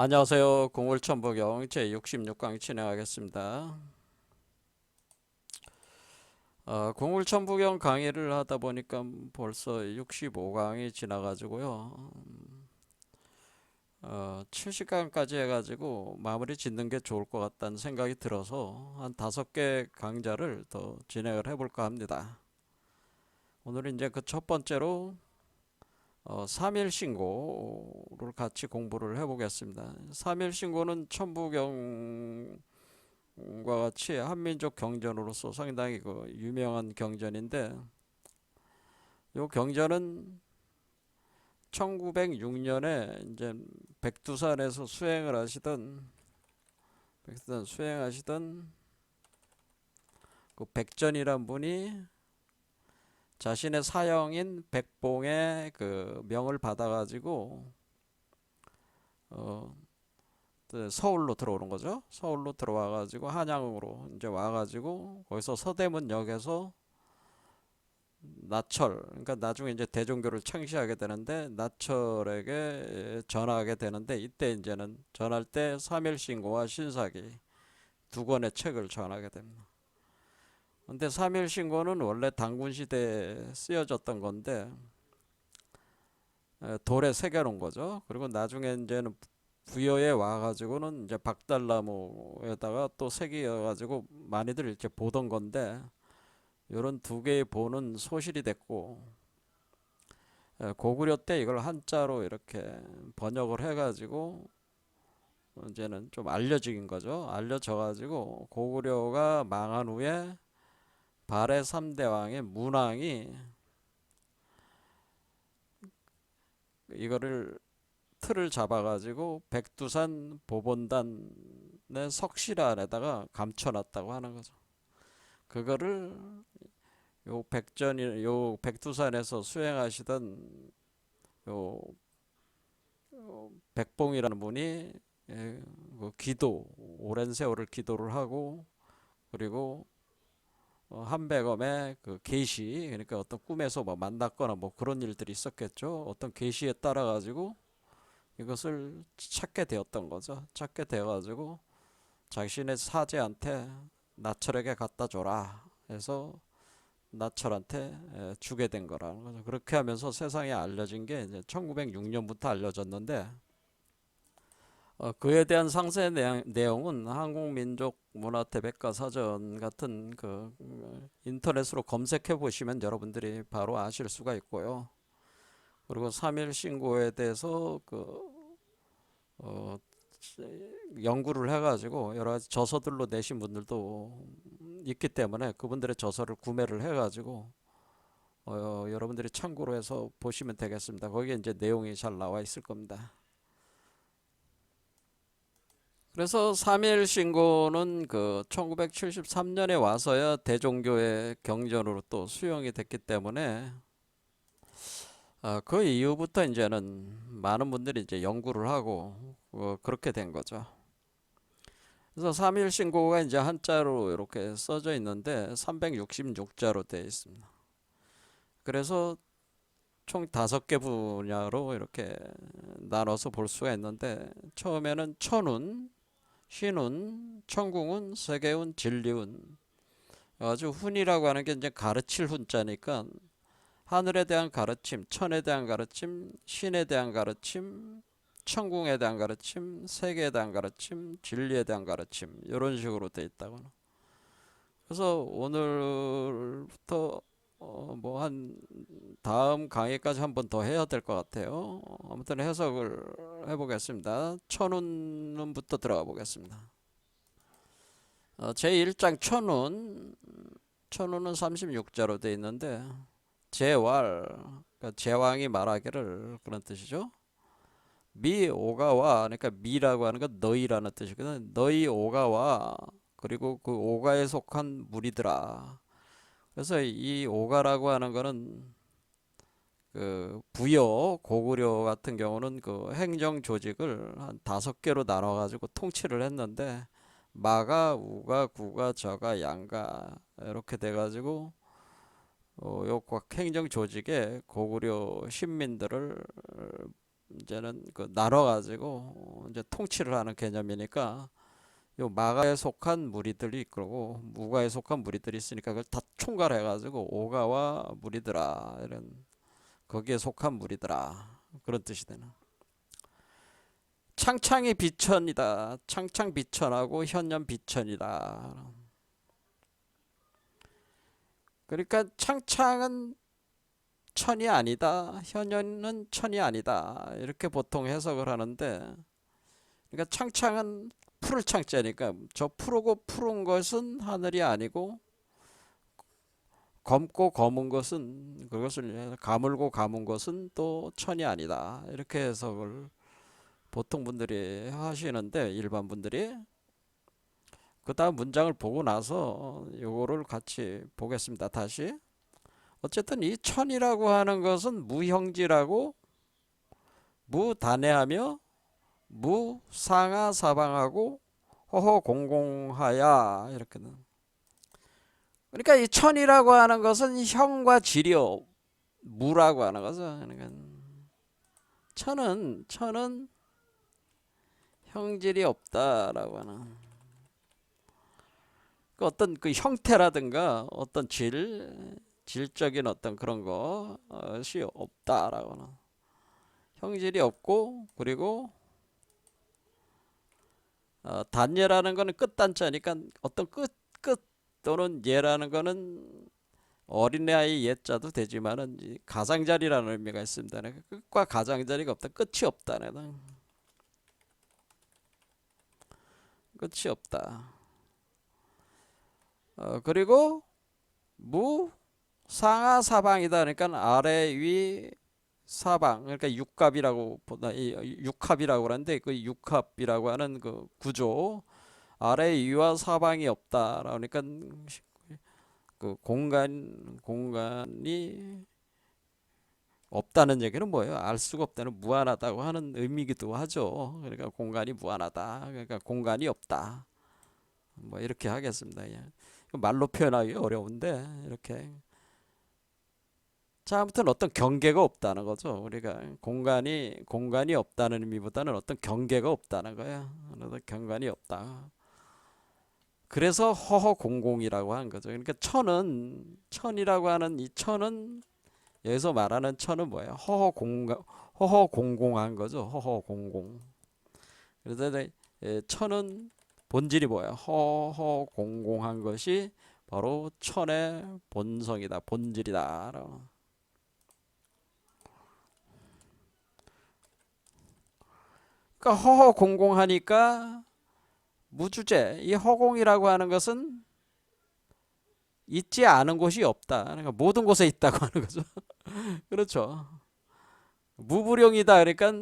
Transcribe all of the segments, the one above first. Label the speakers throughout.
Speaker 1: 안녕하세요. 공울천부경 제66강 진행하겠습니다. 공울천부경 강의를 하다 보니까 벌써 65강이 지나가지고요. 70강까지 해가지고 마무리 짓는 게 좋을 것 같다는 생각이 들어서 한 5개 강좌를 더 진행을 해볼까 합니다. 오늘은 이제 그 첫 번째로 3일신고를 같이 공부를 해보겠습니다. 3일신고는 천부경 과 같이 한민족 경전으로서 상당히 그 유명한 경전인데, 요 경전은 1906년에 이제 백두산에서 수행하시던 그 백전이란 분이 자신의 사형인 백봉의 그 명을 받아가지고 어, 서울로 들어오는 거죠. 서울로 들어와가지고 한양으로 이제 와가지고 거기서 서대문역에서 나철, 그러니까 나중에 이제 대종교를 창시하게 되는데 나철에게 전하게 되는데, 이때 이제는 전할 때 삼일신고와 신사기 두 권의 책을 전하게 됩니다. 근데 삼일신고는 원래 단군 시대에 쓰여졌던 건데 돌에 새겨놓은 거죠. 그리고 나중에 이제는 부여에 와가지고는 이제 박달나무에다가 또 새겨가지고 많이들 이렇게 보던 건데, 이런 두 개의 보는 소실이 됐고, 고구려 때 이걸 한자로 이렇게 번역을 해가지고 이제는 좀 알려진 거죠. 알려져가지고 고구려가 망한 후에 발해 3대왕의 문왕이 이거를 틀을 잡아가지고 백두산 보본단의 석실안에다가 감춰놨다고 하는 거죠. 그거를 요 백두산에서 수행하시던 요 백봉이라는 분이 그 기도, 오랜 세월을 기도를 하고, 그리고 한백엄의 그 계시, 그러니까 어떤 꿈에서 뭐 만났거나 뭐 그런 일들이 있었겠죠. 어떤 계시에 따라 가지고 이것을 찾게 되었던 거죠. 찾게 되어 가지고 자신의 사제한테 나철에게 갖다 줘라 해서 나철한테 주게 된 거라는 거죠. 그렇게 하면서 세상에 알려진 게 이제 1906년부터 알려졌는데, 그에 대한 상세 내용은 한국민족문화대백과사전 같은 그 인터넷으로 검색해 보시면 여러분들이 바로 아실 수가 있고요. 그리고 3일 신고에 대해서 어, 연구를 해가지고 여러 가지 저서들로 내신 분들도 있기 때문에 그분들의 저서를 구매를 해가지고 여러분들이 참고로 해서 보시면 되겠습니다. 거기에 이제 내용이 잘 나와 있을 겁니다. 그래서 3일 신고는 그 1973년에 와서야 대종교의 경전으로 또 수용이 됐기 때문에 그 이후부터 이제는 많은 분들이 이제 연구를 하고 그렇게 된 거죠. 그래서 3일 신고가 이제 한자로 이렇게 써져 있는데 366자로 되어 있습니다. 그래서 총 5개 분야로 이렇게 나눠서 볼 수가 있는데, 처음에는 천운, 신운, 천궁운, 세계운, 진리운. 아주 훈이라고 하는 게 이제 가르칠 훈자니까 하늘에 대한 가르침, 천에 대한 가르침, 신에 대한 가르침, 천궁에 대한 가르침, 세계에 대한 가르침, 진리에 대한 가르침, 이런 식으로 돼 있다고. 그래서 오늘부터 뭐 한 다음 강의까지 한 번 더 해야 될 것 같아요. 아무튼 해석을 해보겠습니다. 천운부터 들어가 보겠습니다. 제1장 천운은 36자로 되어 있는데, 제왈, 그러니까 제왕이 말하기를, 그런 뜻이죠. 미 오가와, 그러니까 미라고 하는 건 너희라는 뜻이거든. 너희 오가와, 그리고 그 오가에 속한 무리들아. 그래서 이 오가라고 하는 거는 그 부여, 고구려 같은 경우는 그 행정 조직을 한 5개로 나눠 가지고 통치를 했는데, 마가, 우가, 구가, 저가, 양가 이렇게 돼 가지고 요각 행정 조직에 고구려 신민들을 이제는 그 나눠 가지고 이제 통치를 하는 개념이니까 요 마가에 속한 무리들이 있고 무가에 속한 무리들이 있으니까 그걸 다 총괄해 가지고 오가와 무리들아 이런 거기에 속한 무리들아 그런 뜻이 되는. 창창이 비천이다. 창창 비천하고 현년 비천이다. 그러니까 창창은 천이 아니다. 현년은 천이 아니다. 이렇게 보통 해석을 하는데, 그러니까 창창은 푸를 창자니까 저 푸르고 푸른 것은 하늘이 아니고 검고 검은 것은 그것을 가물고 가문 것은 또 천이 아니다. 이렇게 해석을 보통 분들이 하시는데 일반 분들이 그 다음 문장을 보고 나서 요거를 같이 보겠습니다. 다시 어쨌든 이 천이라고 하는 것은 무형질하고 무단해하며 무상하사방하고 허허공공하야 이렇게는. 그러니까 이 천이라고 하는 것은 형과 질이요 무라고 하는 거죠. 그러니까 천은 형질이 없다라고 하는 그 어떤 그 형태라든가 어떤 질적인 어떤 그런 것이 없다라고 하는 형질이 없고 그리고 단예라는 거는 끝단자니까 어떤 끝 또는 예라는 거는 어린아이 예자도 되지만은 가장자리라는 의미가 있습니다. 끝과 가장자리가 없다. 끝이 없다. 끝이 없다. 그리고 무상하사방이다. 그러니까 아래 위 사방 그러니까 육갑이라고 보다 육합이라고 하는데 그 육합이라고 하는 그 구조 아래 위와 사방이 없다. 그러니까 그 공간이 없다는 얘기는 뭐예요? 알 수가 없다는 무한하다고 하는 의미이기도 하죠. 그러니까 공간이 무한하다. 그러니까 공간이 없다. 뭐 이렇게 하겠습니다. 말로 표현하기 어려운데 이렇게. 자, 아무튼 어떤 경계가 없다는 거죠. 우리가 공간이 없다는 의미보다는 어떤 경계가 없다는 거야. 어떤 경관이 없다. 그래서 허허공공이라고 하는 거죠. 그러니까 천이라고 하는 이 천은 여기서 말하는 천은 뭐예요? 허허공공한 거죠. 허허공공. 그래서 천은 본질이 뭐예요? 허허공공한 것이 바로 천의 본성이다. 본질이다. 그러니까 허허공공하니까 무주제, 이 허공이라고 하는 것은 있지 않은 곳이 없다. 그러니까 모든 곳에 있다고 하는 거죠. 그렇죠. 무불용이다. 그러니까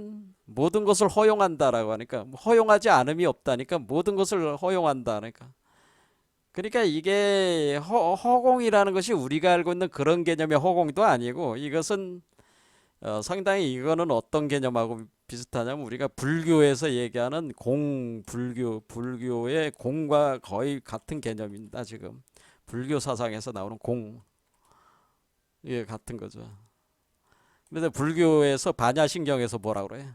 Speaker 1: 모든 것을 허용한다라고 하니까 허용하지 않음이 없다니까 모든 것을 허용한다. 그러니까 이게 허공이라는 것이 우리가 알고 있는 그런 개념의 허공도 아니고 이것은 상당히 이거는 어떤 개념하고 비슷하냐면 우리가 불교에서 얘기하는 불교의 공과 거의 같은 개념입니다. 지금 불교 사상에서 나오는 공, 이게 같은 거죠. 그래서 불교에서 반야신경에서 뭐라 그래요?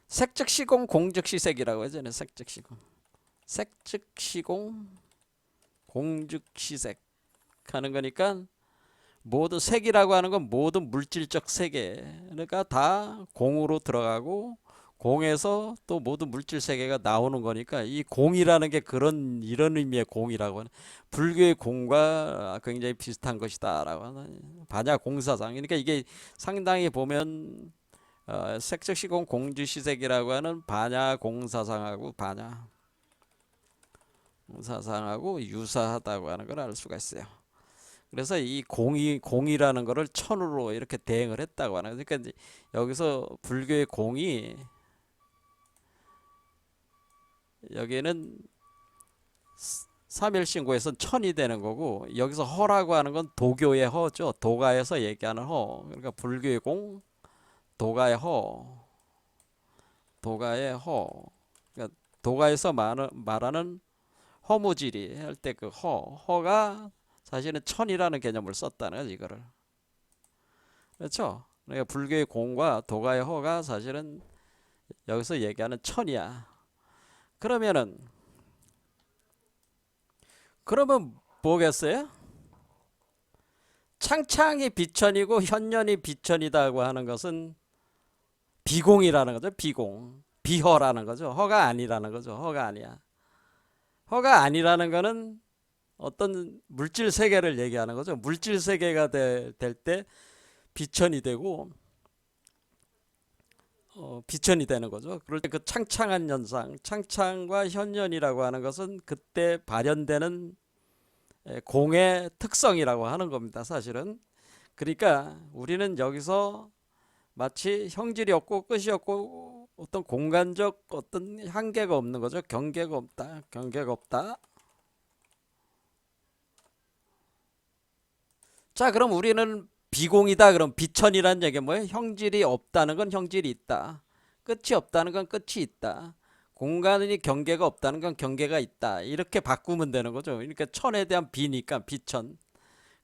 Speaker 1: 색즉시공 공즉시색이라고 하잖아요. 색즉시공 공즉시색 하는 거니까 모든 색이라고 하는 건 모든 물질적 세계가 다 공으로 들어가고 공에서 또 모든 물질 세계가 나오는 거니까 이 공이라는 게 이런 의미의 공이라고 하는 불교의 공과 굉장히 비슷한 것이다라고 하는 반야 공사상. 그러니까 이게 상당히 보면 색즉시공 공주시색이라고 하는 반야 공사상하고 반야 공사상하고 유사하다고 하는 걸 알 수가 있어요. 그래서 이 공이라는 거를 천으로 이렇게 대응을 했다고 하는 거죠. 그러니까 여기서 불교의 공이 여기는 삼일신고에서는 천이 되는 거고 여기서 허라고 하는 건 도교의 허죠. 도가에서 얘기하는 허. 그러니까 불교의 공, 도가의 허. 도가의 허. 그러니까 도가에서 말하는 허무지리 할 때 그 허가 사실은 천이라는 개념을 썼다는 거지 이거를. 그렇죠? 그러니까 불교의 공과 도가의 허가 사실은 여기서 얘기하는 천이야. 그러면은 그러면 뭐겠어요? 창창이 비천이고 현년이 비천이다고 하는 것은 비공이라는 거죠. 비공. 비허라는 거죠. 허가 아니라는 거죠. 허가 아니야. 허가 아니라는 거는 어떤 물질 세계를 얘기하는 거죠. 물질 세계가 될 때 비천이 되고 비천이 되는 거죠. 그럴 때 그 창창한 현상, 창창과 현현이라고 하는 것은 그때 발현되는 공의 특성이라고 하는 겁니다. 사실은. 그러니까 우리는 여기서 마치 형질이 없고 끝이 없고 어떤 공간적 어떤 한계가 없는 거죠. 경계가 없다. 경계가 없다. 자, 그럼 우리는 비공이다. 그럼 비천이라는 얘기는 뭐예요? 형질이 없다는 건 형질이 있다. 끝이 없다는 건 끝이 있다. 공간이 경계가 없다는 건 경계가 있다. 이렇게 바꾸면 되는 거죠. 그러니까 천에 대한 비니까 비천.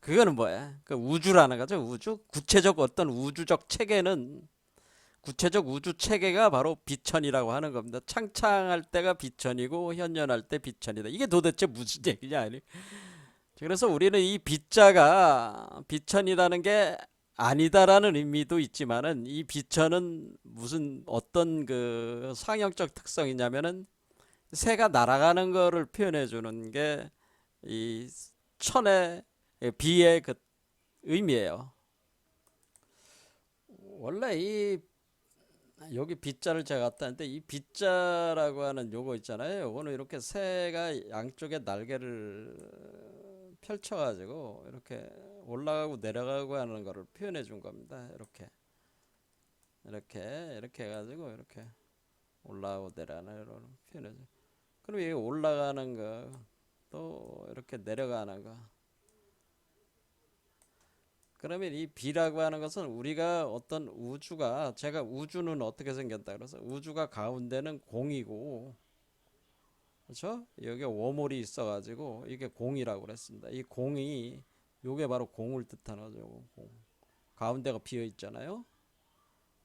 Speaker 1: 그거는 뭐야? 그 우주라는 거죠. 우주. 구체적 어떤 우주적 체계는 구체적 우주 체계가 바로 비천이라고 하는 겁니다. 창창할 때가 비천이고 현현할 때 비천이다. 이게 도대체 무슨 얘기냐? 그래서 우리는 이 비자가 비천이라는 게 아니다라는 의미도 있지만은 이 비천은 무슨 어떤 그 상형적 특성이냐면은 새가 날아가는 거를 표현해 주는 게 이 천의 비의 그 의미예요. 원래 이 여기 빗자를 제가 갖다 놨는데 이 빗자라고 하는 요거 있잖아요. 요거는 이렇게 새가 양쪽에 날개를 펼쳐가지고 이렇게 올라가고 내려가고 하는 거를 표현해 준 겁니다. 이렇게 해가지고 이렇게 올라가고 내려가는 걸 표현해 줘. 그럼 이 올라가는 거 또 이렇게 내려가는 거. 그러면 이 비라고 하는 것은 우리가 어떤 우주가 제가 우주는 어떻게 생겼다 그래서 우주가 가운데는 공이고 그렇죠? 여기 워몰이 있어가지고 이게 공이라고 그랬습니다. 이 공이 요게 바로 공을 뜻하는 거죠. 공. 가운데가 비어 있잖아요.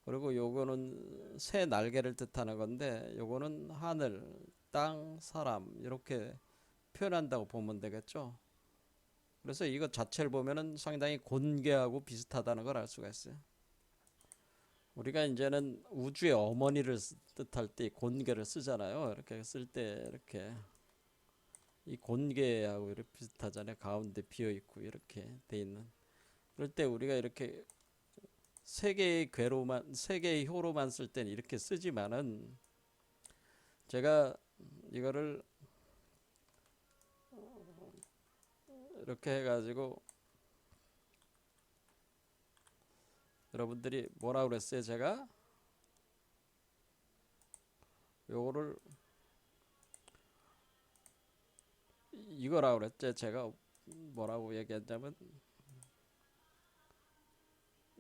Speaker 1: 그리고 요거는 새 날개를 뜻하는 건데 요거는 하늘, 땅, 사람 이렇게 표현한다고 보면 되겠죠. 그래서 이것 자체를 보면은 상당히 곤개하고 비슷하다는 걸 알 수가 있어요. 우리가 이제는 우주의 어머니를 뜻할 때 곤개를 쓰잖아요. 이렇게 쓸 때 이렇게 이 곤개하고 이렇게 비슷하잖아요. 가운데 비어 있고 이렇게 돼 있는. 그럴 때 우리가 이렇게 세 개의 효로만 쓸 때는 이렇게 쓰지만은 제가 이거를 이렇게 해가지고 여러분들이 뭐라 그랬어요? 제가 요거를 이거라고 그랬죠. 제가 뭐라고 얘기했냐면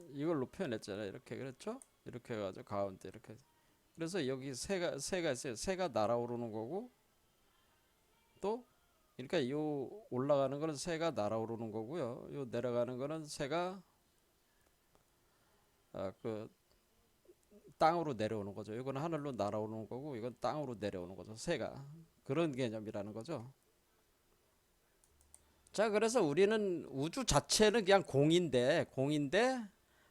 Speaker 1: 이걸로 표현했잖아요. 이렇게 그랬죠? 이렇게 해가지고 가운데 이렇게. 그래서 여기 새가 있어요. 새가 날아오르는 거고 또 그러니까 요 올라가는 거는 새가 날아오르는 거고요. 요 내려가는 거는 새가 그 땅으로 내려오는 거죠. 이건 하늘로 날아오는 거고 이건 땅으로 내려오는 거죠. 새가 그런 개념이라는 거죠. 자, 그래서 우리는 우주 자체는 그냥 공인데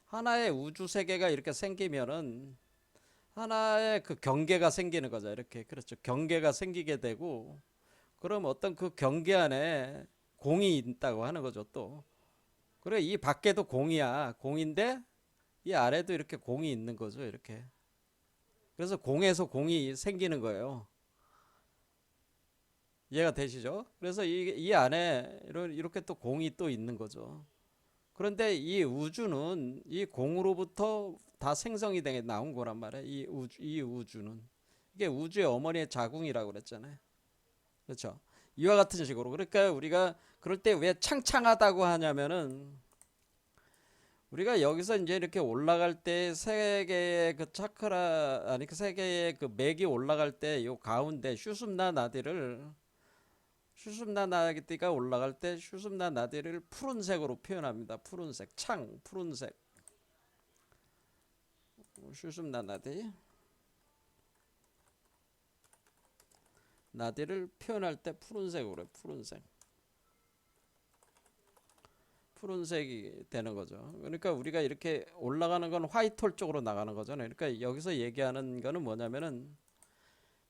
Speaker 1: 하나의 우주 세계가 이렇게 생기면은 하나의 그 경계가 생기는 거죠. 이렇게 그렇죠. 경계가 생기게 되고 그럼 어떤 그 경계 안에 공이 있다고 하는 거죠. 또 그래 이 밖에도 공이야. 공인데 이 아래도 이렇게 공이 있는 거죠. 이렇게 그래서 공에서 공이 생기는 거예요. 이해가 되시죠? 그래서 이 안에 이렇게 또 공이 또 있는 거죠. 그런데 이 우주는 이 공으로부터 다 생성이 돼 나온 거란 말이에요. 이 우주는 이게 우주의 어머니의 자궁이라고 그랬잖아요. 그렇죠? 이와 같은 식으로 그러니까 우리가 그럴 때 왜 창창하다고 하냐면은 우리가 여기서 이제 이렇게 올라갈 때 세 개의 그 차크라 아니 그 세 개의 그 맥이 올라갈 때 요 가운데 슈숨나 나디를 슈숨나 나디가 올라갈 때 슈숨나 나디를 푸른색으로 표현합니다. 푸른색, 푸른색. 슈숨나나디. 나디를 표현할 때 푸른색으로 해. 푸른색이 되는 거죠. 그러니까 우리가 이렇게 올라가는 건 화이트홀 쪽으로 나가는 거잖아요. 그러니까 여기서 얘기하는 거는 뭐냐면은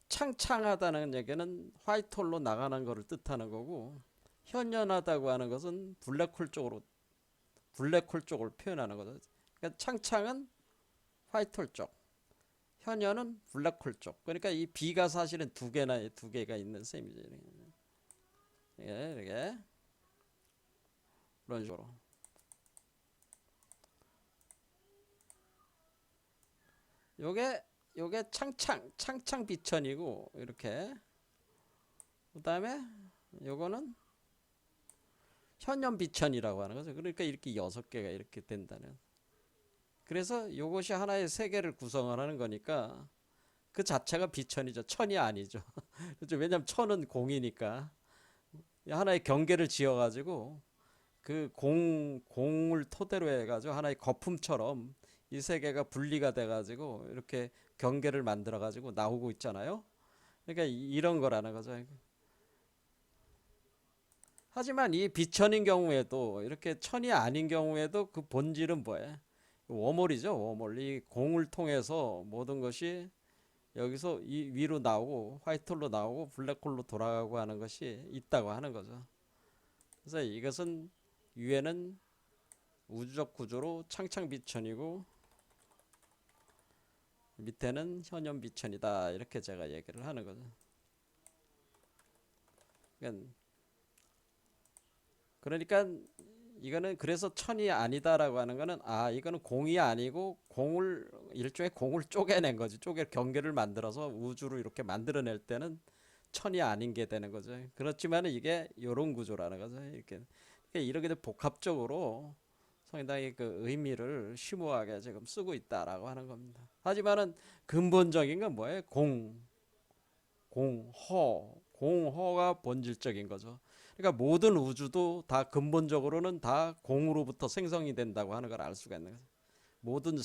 Speaker 1: 창창하다는 얘기는 화이트홀로 나가는 거를 뜻하는 거고, 현연하다고 하는 것은 블랙홀 쪽을 표현하는 거죠. 그러니까 창창은 화이트홀 쪽, 현연은 블랙홀 쪽. 그러니까 이 B가 사실은 두 개가 있는 셈이죠. 이렇게 그런 식으로. 요게 창창 비천이고, 이렇게. 그 다음에 요거는 현연 비천이라고 하는 거죠. 그러니까 이렇게 6개가 이렇게 된다는. 그래서 이것이 하나의 세계를 구성을 하는 거니까 그 자체가 비천이죠. 천이 아니죠. 그렇죠? 왜냐하면 천은 공이니까. 하나의 경계를 지어가지고 그 공을 토대로 해가지고 하나의 거품처럼 이 세계가 분리가 돼가지고 이렇게 경계를 만들어가지고 나오고 있잖아요. 그러니까 이런 거라는 거죠. 하지만 이 비천인 경우에도, 이렇게 천이 아닌 경우에도 그 본질은 뭐예요? 워몰이죠. 워몰. 이 공을 통해서 모든 것이 여기서 이 위로 나오고 화이트홀로 나오고 블랙홀로 돌아가고 하는 것이 있다고 하는 거죠. 그래서 이것은 위에는 우주적 구조로 창창 비천이고 밑에는 현연 비천이다, 이렇게 제가 얘기를 하는 거죠. 그러니까 이거는 그래서 천이 아니다라고 하는 거는, 이거는 공이 아니고 일종의 공을 쪼개낸 거지. 경계를 만들어서 우주로 이렇게 만들어낼 때는 천이 아닌 게 되는 거죠. 그렇지만 이게 이런 구조라는 거죠. 이렇게 복합적으로 상당히 그 의미를 심오하게 지금 쓰고 있다라고 하는 겁니다. 하지만은 근본적인 건 뭐예요? 공허가 본질적인 거죠. 그러니까 모든 우주도 다 근본적으로는 다 공으로부터 생성이 된다고 하는 걸 알 수가 있는 거죠. 모든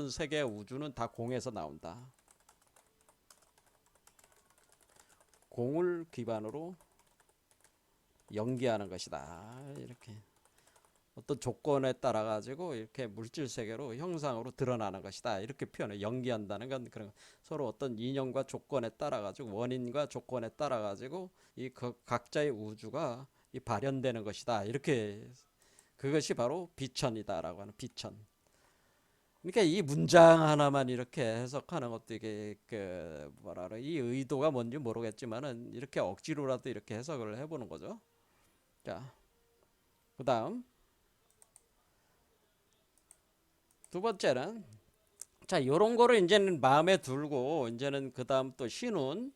Speaker 1: 세계의 우주는 다 공에서 나온다. 공을 기반으로 연기하는 것이다. 이렇게 어떤 조건에 따라 가지고 이렇게 물질 세계로 형상으로 드러나는 것이다. 이렇게 표현해. 연기한다는 건 그런 서로 어떤 인연과 조건에 따라 가지고, 원인과 조건에 따라 가지고 이 각자의 우주가 이 발현되는 것이다. 이렇게, 그것이 바로 비천이다라고 하는 비천. 그러니까 이 문장 하나만 이렇게 해석하는 것도 이게 이 의도가 뭔지 모르겠지만은 이렇게 억지로라도 이렇게 해석을 해보는 거죠. 자, 그다음 두 번째는, 자, 요런 거를 이제는 마음에 두고, 이제는 그 다음 또 신에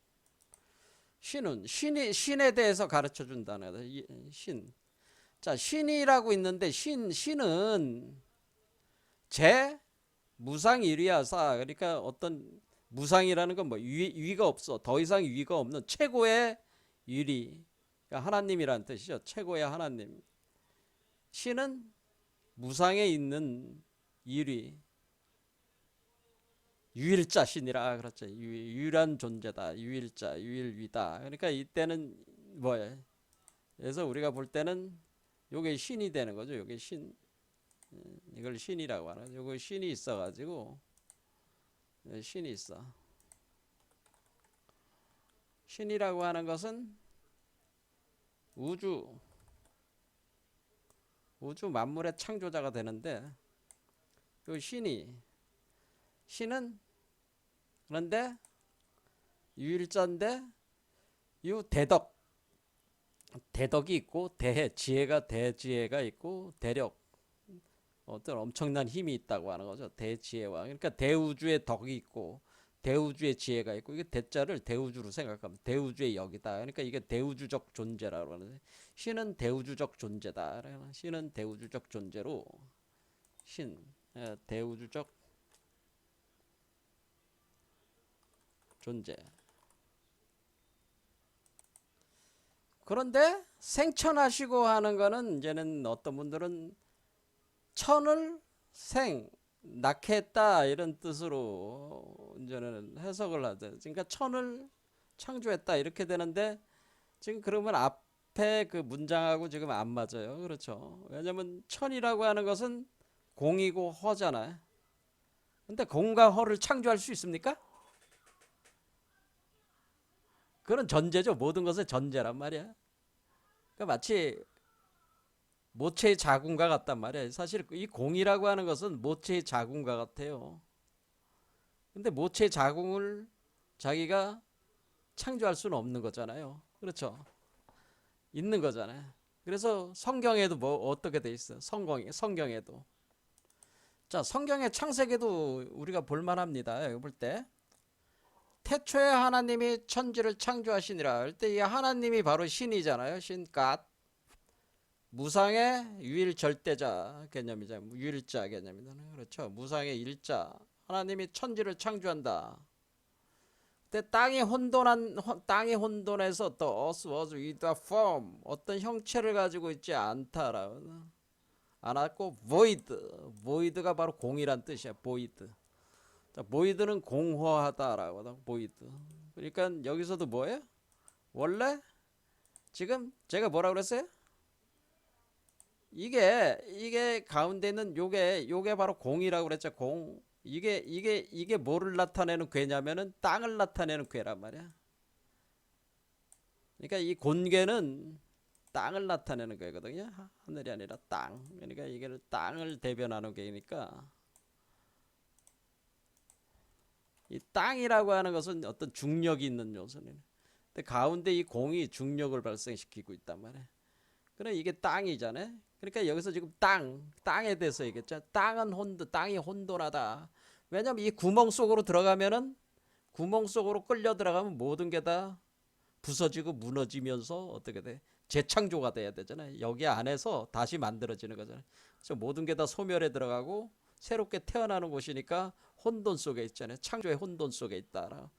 Speaker 1: 대해서 가르쳐 준다는 거예요. 신. 자, 신이라고 있는데, 신은 무상일위하사. 그러니까 어떤, 무상이라는 건 뭐 위가 없어. 더 이상 위가 없는 최고의 유리. 그러니까 하나님이라는 뜻이죠. 최고의 하나님. 신은 무상에 있는 유일자 신이라 그렇죠. 유일한 존재다. 유일자, 유일위다. 그러니까 이때는 뭐예요? 그래서 우리가 볼 때는 요게 신이 되는 거죠. 요게 신. 이걸 신이라고 하는 거죠. 요거 신이 있어 가지고, 신이 있어. 신이라고 하는 것은 우주 만물의 창조자가 되는데, 요 신은 그런데 유일자인데, 요 대덕이 있고, 대지혜가 있고, 대력, 어떤 엄청난 힘이 있다고 하는 거죠. 대지혜와. 그러니까 대우주의 덕이 있고 대우주의 지혜가 있고, 이게 대자를 대우주로 생각하면 대우주의 역이다. 그러니까 이게 대우주적 존재라고 하는데, 신은 대우주적 존재다. 신은 대우주적 존재로, 대우주적 존재. 그런데 생천하시고 하는 거는, 이제는 어떤 분들은 천을 낙했다 이런 뜻으로 이제는 해석을 하죠. 그러니까 천을 창조했다 이렇게 되는데 지금 그러면 앞에 그 문장하고 지금 안 맞아요. 그렇죠. 왜냐면 천이라고 하는 것은 공이고 허잖아요. 근데 공과 허를 창조할 수 있습니까? 그건 전제죠. 모든 것의 전제란 말이야. 그러니까 마치 모체의 자궁과 같단 말이야. 사실 이 공이라고 하는 것은 모체의 자궁과 같아요. 근데 모체의 자궁을 자기가 창조할 수는 없는 거잖아요. 그렇죠. 있는 거잖아요. 그래서 성경에도 뭐 어떻게 돼 있어? 성경에도. 자, 성경의 창세기도 우리가 볼만합니다. 여기 볼 때. 태초에 하나님이 천지를 창조하시니라 할 때 이 하나님이 바로 신이잖아요. 신 갓. 무상의 유일절대자 개념이죠. 유일자 개념이다. 그렇죠. 무상의 일자. 하나님이 천지를 창조한다. 그때 땅이 혼돈해서 또 earth was without form 어떤 형체를 가지고 있지 않다라고 않았고 void가 바로 공이란 뜻이야. void. 자, void는 공허하다라고 void. 그러니까 여기서도 뭐예요? 원래 지금 제가 뭐라 그랬어요? 이게 가운데 있는 요게 바로 공이라고 그랬죠. 공. 이게 뭐를 나타내는 괴냐면은 땅을 나타내는 괴란 말이야. 그러니까 이 곤괴는 땅을 나타내는 괴거든요. 하늘이 아니라 땅. 그러니까 이게 땅을 대변하는 괴니까 이 땅이라고 하는 것은 어떤 중력이 있는 요소네. 근데 가운데 이 공이 중력을 발생시키고 있단 말이야. 그래 이게 땅이잖아요. 그러니까 여기서 지금 땅에 대해서 얘기했죠. 땅이 혼돈하다. 왜냐면 이 구멍 속으로 들어가면은 구멍 속으로 끌려 들어가면 모든 게 다 부서지고 무너지면서 어떻게 돼? 재창조가 돼야 되잖아요. 여기 안에서 다시 만들어지는 거잖아요. 그래서 모든 게 다 소멸에 들어가고 새롭게 태어나는 곳이니까 혼돈 속에 있잖아요. 창조의 혼돈 속에 있다.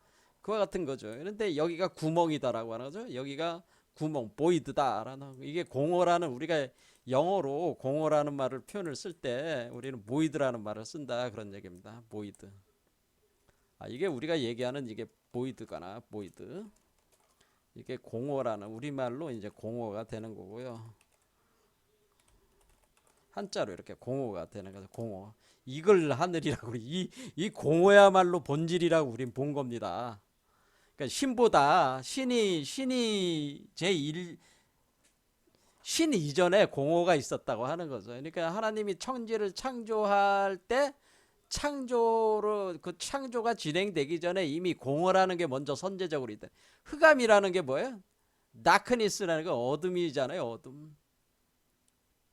Speaker 1: 그와 같은 거죠. 그런데 여기가 구멍이다라고 하는 거죠. 여기가 구멍, 보이드다라는 이게 공허라는 우리가 영어로 공허라는 말을 표현을 쓸 때 우리는 보이드라는 말을 쓴다 그런 얘기입니다. 보이드. 이게 우리가 얘기하는 이게 보이드거나 보이드. 이게 공허라는 우리말로 이제 공허가 되는 거고요. 한자로 이렇게 공허가 되는 거죠. 공허. 이걸 하늘이라고 이 공허야말로 본질이라고 우린 본 겁니다. 그러니까 신보다 신이 신 이전에 공허가 있었다고 하는 거죠. 그러니까 하나님이 천지를 창조할 때 그 창조가 진행되기 전에 이미 공허라는 게 먼저 선제적으로 있다. 흑암이라는 게 뭐예요? 다크니스라는 건 어둠이잖아요. 어둠.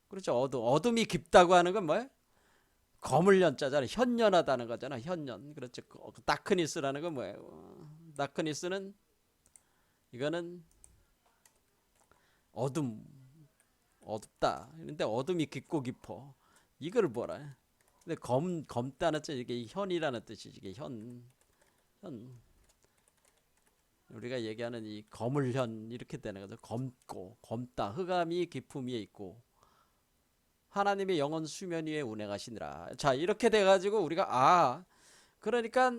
Speaker 1: 그렇죠. 어둠이 깊다고 하는 건 뭐예요? 검을 연자잖아요. 현연하다는 거잖아. 현연. 그렇죠. 다크니스라는 건 뭐예요? 다크니스는 이거는 어둡다. 근데 어둠이 깊고 깊어. 이걸 뭐라? 근데 검다는 뜻 이게 현이라는 뜻이지. 이게 현. 우리가 얘기하는 이 검을현 이렇게 되는 거죠. 검다. 흑암이 깊음 위에 있고 하나님의 영원 수면 위에 운행하시니라. 자, 이렇게 돼 가지고 우리가 그러니까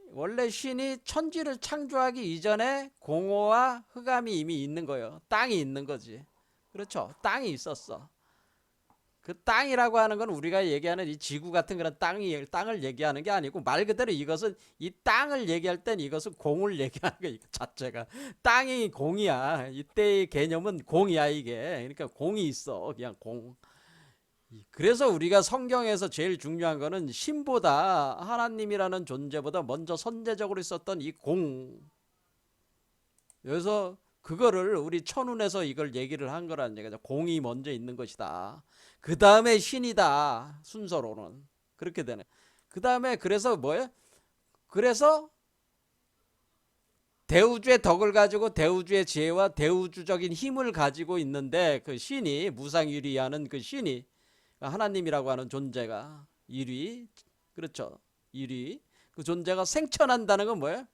Speaker 1: 원래 신이 천지를 창조하기 이전에 공허와 흑암이 이미 있는 거예요. 땅이 있는 거지. 그렇죠. 땅이 있었어. 그 땅이라고 하는 건 우리가 얘기하는 이 지구 같은 그런 땅을 얘기하는 게 아니고 말 그대로 이것은 이 땅을 얘기할 땐 이것은 공을 얘기하는 거 자체가 땅이 공이야. 이때의 개념은 공이야 이게. 그러니까 공이 있어. 그냥 공. 그래서 우리가 성경에서 제일 중요한 거는 신보다 하나님이라는 존재보다 먼저 선제적으로 있었던 이 공. 그래서 그거를 우리 천운에서 이걸 얘기를 한 거라는 얘기죠. 공이 먼저 있는 것이다. 그 다음에 신이다. 순서로는. 그렇게 되네. 그 다음에 그래서 뭐예요? 그래서 대우주의 덕을 가지고 대우주의 지혜와 대우주적인 힘을 가지고 있는데 그 신이 무상유리하는 그 신이 하나님이라고 하는 존재가 1위 그렇죠. 1위 그 존재가 생천한다는 건 뭐예요?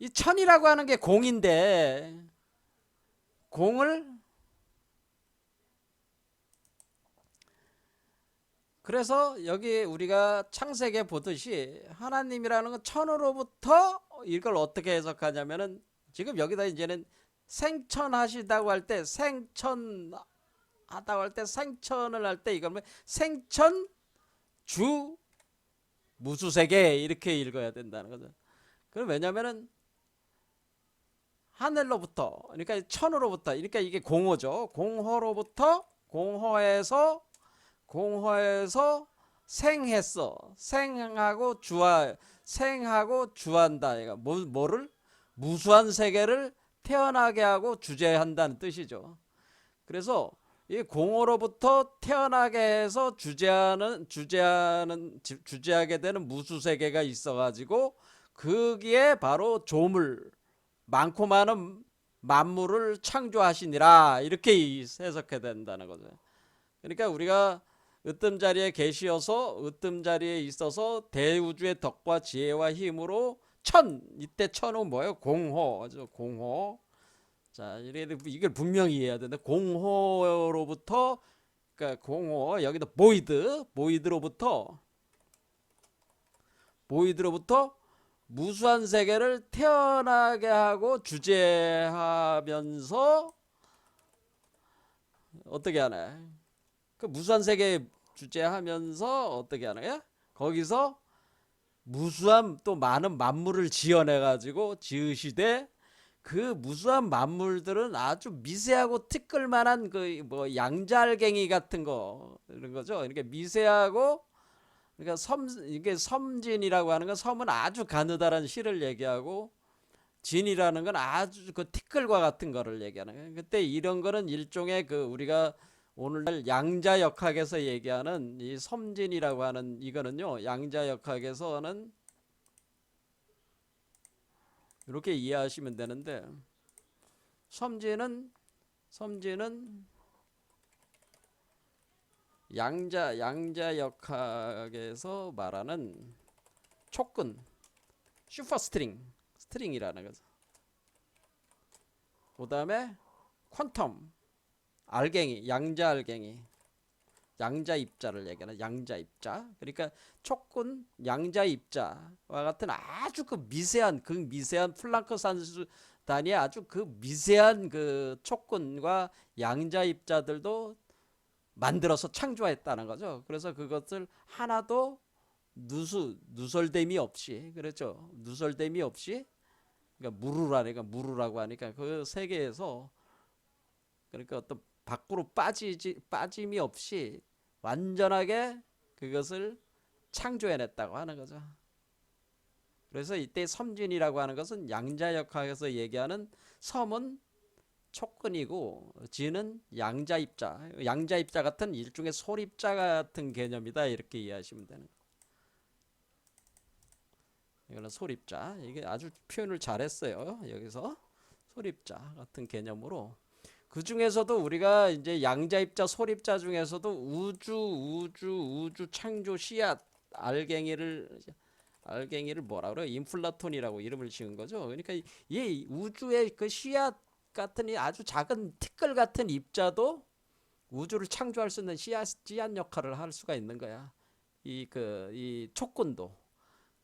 Speaker 1: 이 천이라고 하는 게 공인데 공을 그래서 여기 우리가 창세기에 보듯이 하나님이라는 건 천으로부터 이걸 어떻게 해석하냐면은 지금 여기다 이제는 생천하시다고 할 때 생천하다고 할 때 생천을 할 때 이걸 뭐 생천 주 무수세계 이렇게 읽어야 된다는 거죠. 그럼 왜냐면은 하늘로부터 그러니까 천으로부터 그러니까 이게 공허죠. 공허에서 생했어. 생하고 주한다. 얘가 뭐를 무수한 세계를 태어나게 하고 주재한다는 뜻이죠. 그래서 이 공허로부터 태어나게 해서 주재하게 되는 무수 세계가 있어가지고 거기에 바로 조물 많고 많은 만물을 창조하시니라 이렇게 해석해야 된다는 거죠. 그러니까 우리가 으뜸자리에 계시어서 으뜸자리에 있어서 대우주의 덕과 지혜와 힘으로 이때 천은 뭐예요? 공허. 자, 이걸 분명히 이해해야 되는데 공허로부터 그러니까 공허 여기도 보이드로부터 무수한 세계를 태어나게 하고 주재하면서 어떻게 하나? 그 무수한 세계 주재하면서 어떻게 하나요? 거기서 무수한 또 많은 만물을 지어내 가지고 지으시되 그 무수한 만물들은 아주 미세하고 티끌만한 그 뭐 양자알갱이 같은 거 이런 거죠. 이렇게 미세하고 그러니까 이게 섬진이라고 하는 건 섬은 아주 가느다란 실을 얘기하고 진이라는 건 아주 그 티끌과 같은 거를 얘기하는 거예요. 그때 이런 거는 일종의 그 우리가 오늘날 양자역학에서 얘기하는 이 섬진이라고 하는 이거는요. 양자역학에서는 이렇게 이해하시면 되는데 섬진은 양자역학에서 말하는 촉근 스트링이라는 거죠. 그 다음에 퀀텀 알갱이 양자입자를 얘기하는 양자입자. 그러니까 촉근 양자입자와 같은 아주 그 미세한 플랑크 산수 단위의 아주 그 미세한 그 촉근과 양자입자들도 만들어서 창조했다는 거죠. 그래서 그것을 하나도 누설됨이 없이 그렇죠. 누설됨이 없이 그러니까 무루라고 하니까 그 세계에서 그러니까 어떤 밖으로 빠짐이 없이 완전하게 그것을 창조해냈다고 하는 거죠. 그래서 이때 섬진이라고 하는 것은 양자역학에서 얘기하는 섬은 촉근이고 진은 양자입자 같은 일종의 소립자 같은 개념이다 이렇게 이해하시면 되는 거예요. 이거는 소립자. 이게 아주 표현을 잘했어요. 여기서 소립자 같은 개념으로 그 중에서도 우리가 이제 양자입자 소립자 중에서도 우주 창조 씨앗 알갱이를 뭐라 그래요? 인플라톤이라고 이름을 지은 거죠. 그러니까 이 우주의 그 씨앗 같은 이 아주 작은 티끌 같은 입자도 우주를 창조할 수 있는 씨앗 역할을 할 수가 있는 거야. 이 촉근도.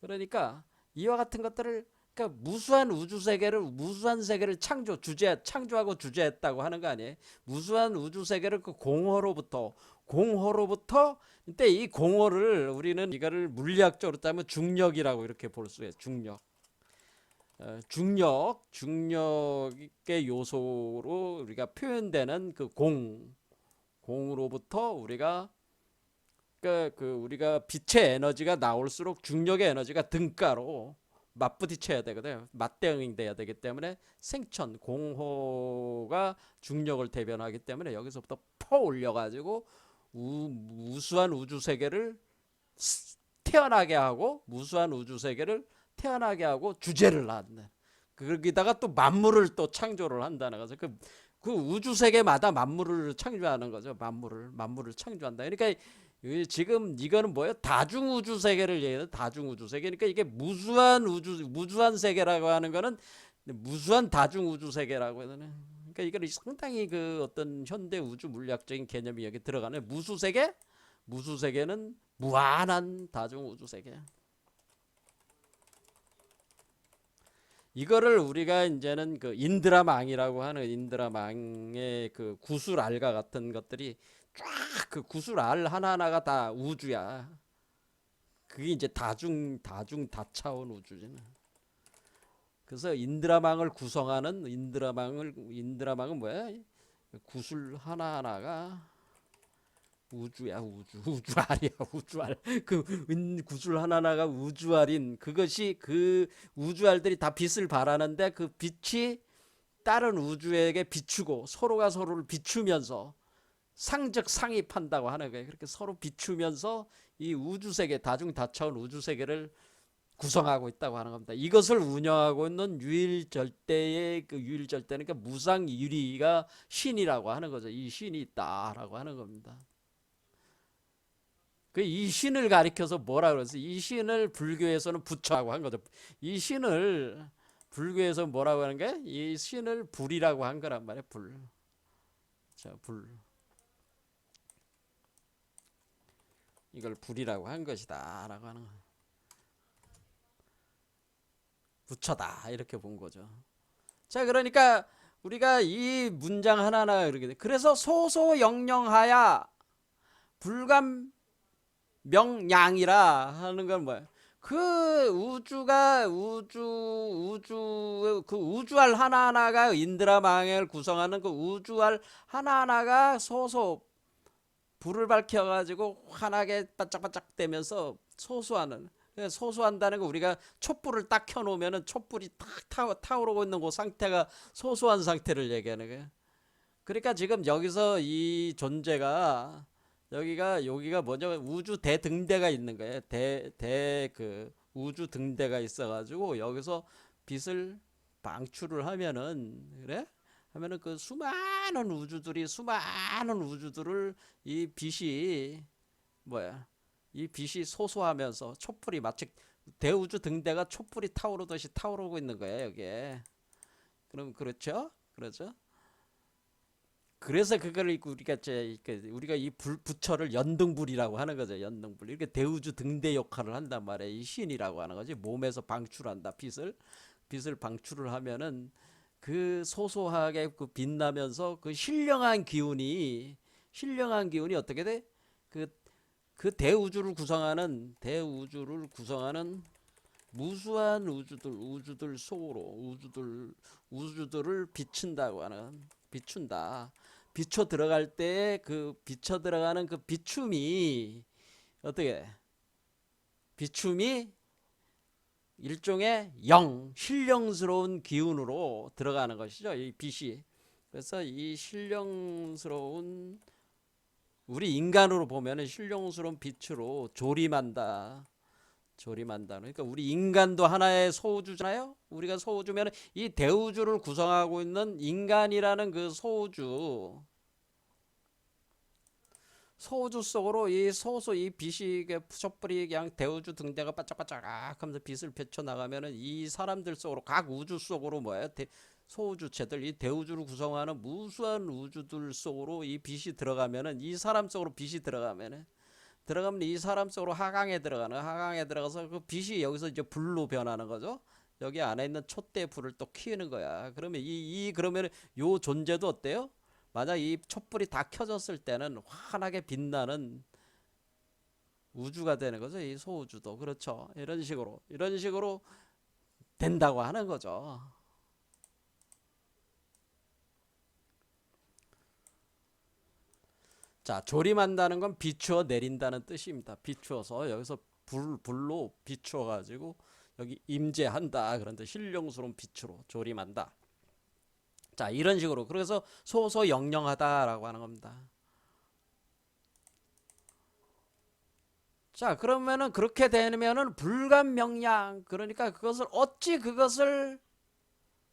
Speaker 1: 그러니까 이와 같은 것들을 그러니까 무수한 세계를 창조하고 주재했다고 하는 거 아니에요? 무수한 우주 세계를 그 공허로부터 이때 이 공허를 우리는 이거를 물리학적으로 따면 중력이라고 이렇게 볼 수 있어요. 중력의 요소로 우리가 표현되는 그 공으로부터 우리가 우리가 빛의 에너지가 나올수록 중력의 에너지가 등가로 맞부딪혀야 되거든요. 맞대응돼야 되기 때문에 생천 공허가 중력을 대변하기 때문에 여기서부터 퍼 올려가지고 무수한 우주 세계를 태어나게 하고 주재를 하는. 거기다가 또 만물을 또 창조를 한다는 거죠. 그 우주 세계마다 만물을 창조하는 거죠. 만물을 창조한다. 그러니까 지금 이거는 뭐예요? 다중우주 세계를 얘기해요. 다중우주 세계. 그러니까 이게 무수한 세계라고 하는 거는 무수한 다중우주 세계라고 해야 되나? 그러니까 이거는 상당히 그 어떤 현대 우주 물리학적인 개념이 여기 들어가네. 무수 세계, 무수세계는 무한한 다중우주세계. 이거를 우리가 이제는 그 인드라망이라고 하는 인드라망의 그 구슬알과 같은 것들이 쫙 그 구슬알 하나하나가 다 우주야. 그게 이제 다차원 우주잖아. 그래서 인드라망을 구성하는 인드라망은 뭐야? 구슬 하나하나가 우주야. 우주알이야. 우주알. 그 구슬 하나하나가 우주알인 그것이 그 우주알들이 다 빛을 발하는데 그 빛이 다른 우주에게 비추고 서로가 서로를 비추면서 상적 상입한다고 하는 거예요. 그렇게 서로 비추면서 이 우주세계 다차원 우주세계를 구성하고 있다고 하는 겁니다. 이것을 운영하고 있는 유일절대의 그 유일절대는 그러니까 무상유리가 신이라고 하는 거죠. 이 신이 있다라고 하는 겁니다. 그 이 신을 가리켜서 뭐라 그래서 이 신을 불교에서는 부처라고 한 거죠. 이 신을 불교에서 뭐라고 하는 게 이 신을 불이라고 한 거란 말이에요. 불. 자, 불. 이걸 불이라고 한 것이다라고 하는 거. 부처다 이렇게 본 거죠. 자, 그러니까 우리가 이 문장 하나하나 이렇게 돼. 그래서 소소영령하야 불감명량이라 하는 건 뭐야? 그 우주가 그 우주알 하나하나가 인드라망을 구성하는 그 우주알 하나하나가 소소 불을 밝혀가지고 환하게 반짝반짝 되면서 소소한다는 거 우리가 촛불을 딱 켜놓으면은 촛불이 딱 타오르고 있는 그 상태가 소소한 상태를 얘기하는 거예요. 그러니까 지금 여기서 이 존재가 여기가 뭐냐 우주 대등대가 있는 거예요. 그 우주 등대가 있어가지고 여기서 빛을 방출을 하면은 그래? 하면은 그 수많은 우주들을 이 빛이 뭐야? 이 빛이 소소하면서 촛불이 마치 대우주 등대가 촛불이 타오르듯이 타오르고 있는 거예요, 여기에. 그럼 그렇죠? 그렇죠? 그래서 그걸 우리가 이 부처를 연등불이라고 하는 거죠. 연등불. 이렇게 대우주 등대 역할을 한단 말이에요. 이 신이라고 하는 거지. 몸에서 방출한다. 빛을 방출을 하면은 그 소소하게 그 빛나면서 그 신령한 기운이 어떻게 돼? 그 대우주를 구성하는 무수한 우주들 속으로 우주들을 비춘다. 비춰 들어갈 때 그 비춰 들어가는 그 비춤이 어떻게 비춤이 일종의 신령스러운 기운으로 들어가는 것이죠. 이 빛이. 그래서 이 신령스러운 우리 인간으로 보면은 신령스러운 빛으로 조림한다. 그러니까 우리 인간도 하나의 소우주잖아요. 우리가 소우주면 이 대우주를 구성하고 있는 인간이라는 그 소우주 속으로 이 빛이 촛불이 그냥 대우주 등대가 반짝반짝 하면서 빛을 비춰 나가면은 이 사람들 속으로 각 우주 속으로 뭐예요? 소우주체들 이 대우주를 구성하는 무수한 우주들 속으로 이 빛이 들어가면은 이 사람 속으로 빛이 들어가면 이 사람 속으로 하강에 들어가서 그 빛이 여기서 이제 불로 변하는 거죠. 여기 안에 있는 촛대 불을 또 키우는 거야. 그러면 그러면 요 존재도 어때요? 만약 이 촛불이 다 켜졌을 때는 환하게 빛나는 우주가 되는 거죠. 이 소우주도. 그렇죠. 이런 식으로 된다고 하는 거죠. 자, 조림한다는 건 비추어 내린다는 뜻입니다. 비추어서 여기서 불로 비추어 가지고 여기 임재한다. 그런데 신령스러운 빛으로 조림한다. 자, 이런 식으로 그래서 소소영령하다라고 하는 겁니다. 자, 그러면은 그렇게 되면은 불감명량 그러니까 그것을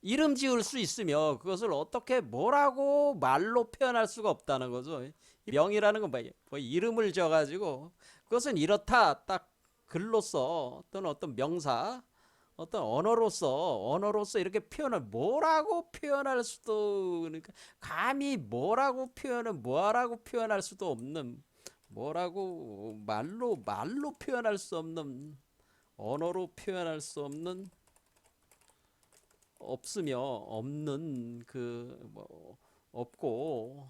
Speaker 1: 이름 지을 수 있으며 그것을 어떻게 뭐라고 말로 표현할 수가 없다는 거죠. 명이라는 건 뭐 이름을 지어가지고 그것은 이렇다 딱 글로써 또는 어떤 명사 어떤 언어로서 이렇게 뭐라고 표현할 수도 그러니까 감히 뭐라고 표현할 수도 없는 뭐라고 말로 표현할 수 없는, 언어로 표현할 수 없는, 없으며 없는 그 뭐 없고,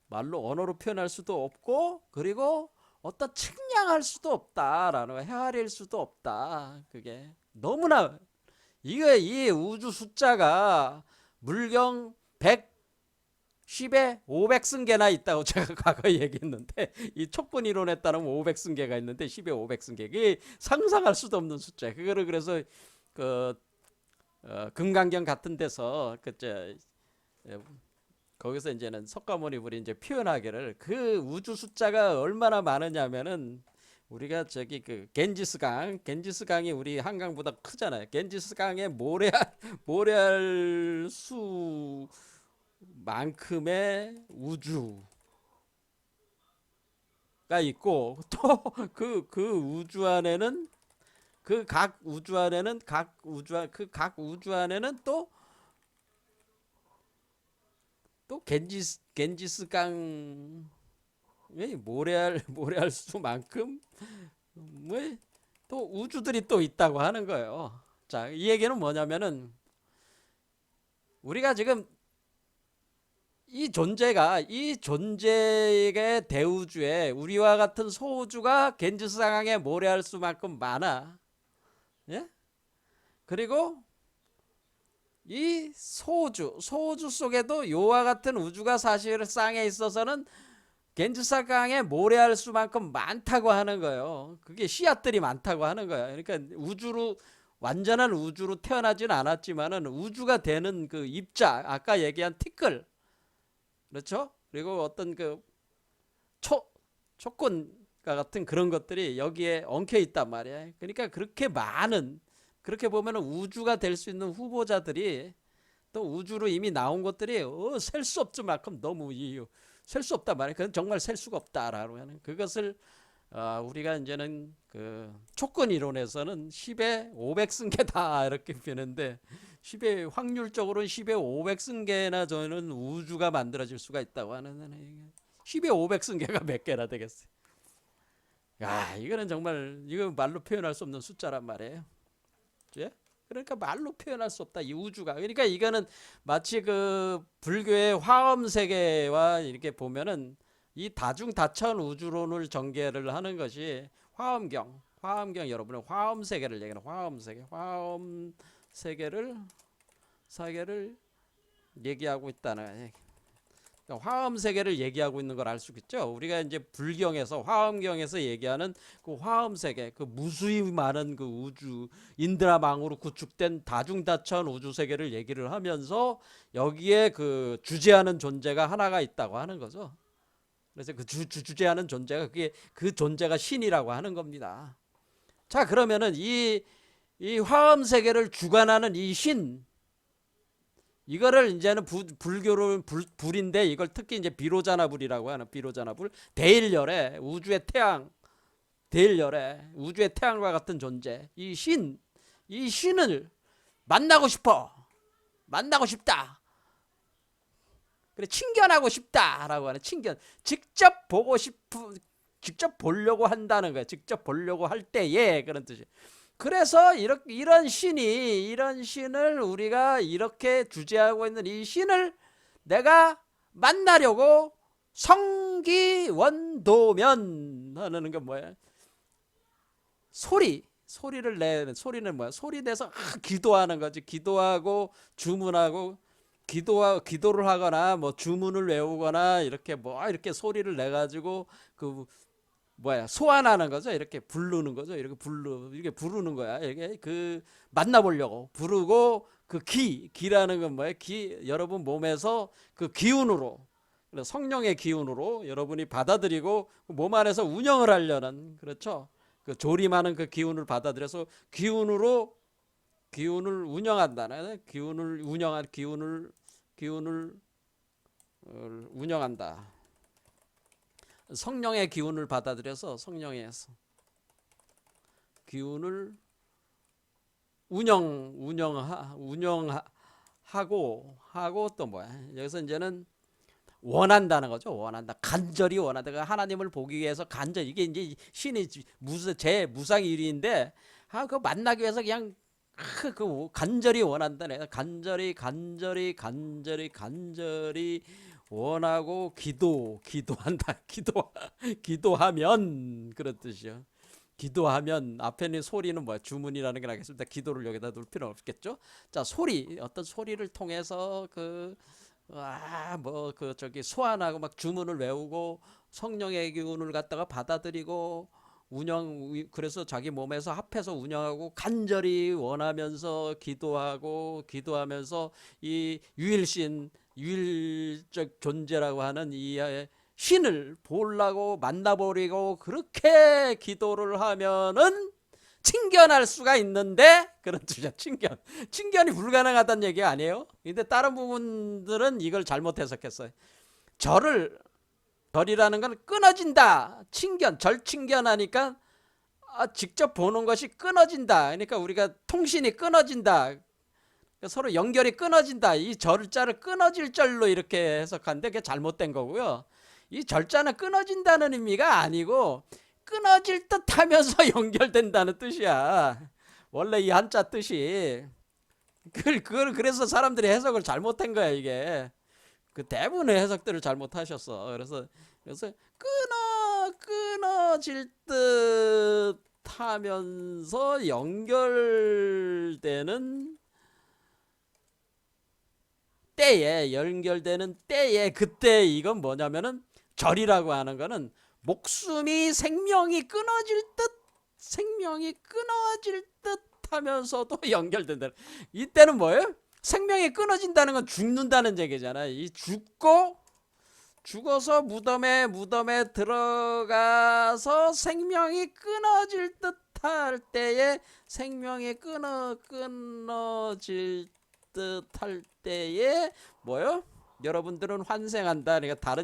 Speaker 1: 말로 언어로 표현할 수도 없고, 그리고 어떤 측량할 수도 없다라는 거, 헤아릴 수도 없다. 그게 너무나, 이게 이 우주 숫자가 물경 110에 500승계나 있다고 제가 과거에 얘기했는데, 이 촉분 이론에 따르면 500승계가 있는데 10에 500승계, 그게 상상할 수도 없는 숫자. 그거를 그래서 그 금강경 같은 데서 그저 거기서 이제는 석가모니불이 이제 표현하기를, 그 우주 숫자가 얼마나 많으냐면은, 우리가 저기 그 겐지스강이 우리 한강보다 크잖아요. 겐지스강의 모래알 수만큼의 우주가 있고, 또 그 우주 안에는, 각 우주 안에는 각 우주 안에는 또 겐지스강 모래알 수만큼 뭐 또 우주들이 또 있다고 하는 거예요. 자, 이 얘기는 뭐냐면은, 우리가 지금 이 존재의 대우주에 우리와 같은 소우주가 겐지스강의 모래알 수만큼 많아. 예? 그리고 이 소우주 속에도 요와 같은 우주가 사실상에 있어서는 겐지스강의 모래알 수만큼 많다고 하는 거예요. 그게 씨앗들이 많다고 하는 거예요. 그러니까 완전한 우주로 태어나지는 않았지만은 우주가 되는 그 입자, 아까 얘기한 티끌, 그렇죠? 그리고 어떤 그 촉근과 같은 그런 것들이 여기에 엉켜 있단 말이에요. 그러니까 그렇게 보면은 우주가 될 수 있는 후보자들이, 또 우주로 이미 나온 것들이 셀 수 없을 만큼 너무 셀 수 없단 말이에요. 그건 정말 셀 수가 없다라고 하는 그것을, 우리가 이제는 그 촉근 이론에서는 10에 500승계다 이렇게 표현하는데, 10에 확률적으로는 10에 500승계나 저는 우주가 만들어질 수가 있다고 하는, 10에 500승계가 몇 개나 되겠어요. 야, 이거는 정말, 이거 말로 표현할 수 없는 숫자란 말이에요. 예? 그러니까 말로 표현할 수 없다, 이 우주가. 그러니까 이거는 마치 그 불교의 화엄 세계와 이렇게 보면은, 이 다중다천 우주론을 전개를 하는 것이 화엄경 여러분은 화엄 세계를 얘기하는, 화엄 세계를 얘기하고 있다는, 그러니까 화엄 세계를 얘기하고 있는 걸 알 수 있죠. 우리가 이제 불경에서, 화엄경에서 얘기하는 그 화엄 세계, 그 무수히 많은 그 우주, 인드라망으로 구축된 다중다천 우주 세계를 얘기를 하면서, 여기에 그 주재하는 존재가 하나가 있다고 하는 거죠. 그래서 그 주재하는 존재가, 그게 그 존재가 신이라고 하는 겁니다. 자, 그러면은 이 화엄 세계를 주관하는 이 신, 이거를 이제는 불교를 불인데, 이걸 특히 이제 비로자나불이라고 하는, 비로자나불, 대일열의 우주의 태양, 대일열의 우주의 태양과 같은 존재, 이 신을 만나고 싶다. 그래, 친견하고 싶다라고 하는, 직접 보려고 한다는 거예요. 직접 보려고 할 때에, 그런 뜻이. 그래서 이런 신을 우리가 이렇게 주재하고 있는 이 신을 내가 만나려고 성기원도면 하는 건 뭐야? 소리를 내는, 소리는 뭐야? 소리 내서 기도하는 거지. 기도하고 주문하고, 기도를 하거나 뭐 주문을 외우거나, 이렇게 이렇게 소리를 내 가지고 소환하는 거죠. 이렇게 부르는 거죠. 이렇게 부르는 거야. 이게 그 만나보려고 부르고, 그 기라는 건 뭐예요? 여러분 몸에서 그 기운으로, 성령의 기운으로 여러분이 받아들이고 몸 안에서 운영을 하려는, 그렇죠? 그 조림하는 그 기운을 받아들여서 기운을 운영한다는, 기운을 운영한다. 성령의 기운을 받아들여서, 성령에서 기운을 운영하고, 또 뭐야? 여기서 이제는 원한다는 거죠. 원한다. 간절히 원한다. 하나님을 보기 위해서 간절히, 이게 이제 신이 제 무상일인데, 그거 만나기 위해서 그냥 그 간절히 원한다. 내가 간절히 원하고 기도한다. 기도하면 그런 뜻이요. 기도하면 앞에 있는 소리는 뭐야? 주문이라는 게 나겠습니다. 기도를 여기다 둘 필요는 없겠죠. 자, 소리, 어떤 소리를 통해서 저기 소환하고 막 주문을 외우고 성령의 기운을 갖다가 받아들이고 그래서 자기 몸에서 합해서 운영하고 간절히 원하면서 기도하면서 이 유일적 존재라고 하는 이 신을 보려고 만나버리고 그렇게 기도를 하면은 친견할 수가 있는데, 그런 뜻이야. 친견이 불가능하다는 얘기 아니에요. 근데 다른 부분들은 이걸 잘못 해석했어요. 절이라는 건 끊어진다. 절친견하니까 직접 보는 것이 끊어진다. 그러니까 우리가 통신이 끊어진다. 서로 연결이 끊어진다. 이 절자를 끊어질 절로 이렇게 해석하는데 그게 잘못된 거고요. 이 절자는 끊어진다는 의미가 아니고 끊어질 듯 하면서 연결된다는 뜻이야. 원래 이 한자 뜻이. 그래서 사람들이 해석을 잘못한 거야, 이게. 대부분의 해석들을 잘못하셨어. 그래서 끊어질 듯 하면서 연결되는 때에, 그때 이건 뭐냐면은, 절이라고 하는 거는 생명이 끊어질 듯 하면서도 연결된다. 이때는 뭐예요? 생명이 끊어진다는 건 죽는다는 얘기잖아. 죽어서 무덤에 들어가서 생명이 끊어질 듯 할 때에, 끊어질 듯 할 때에 뭐요? 여러분들은 환생한다. 그러니까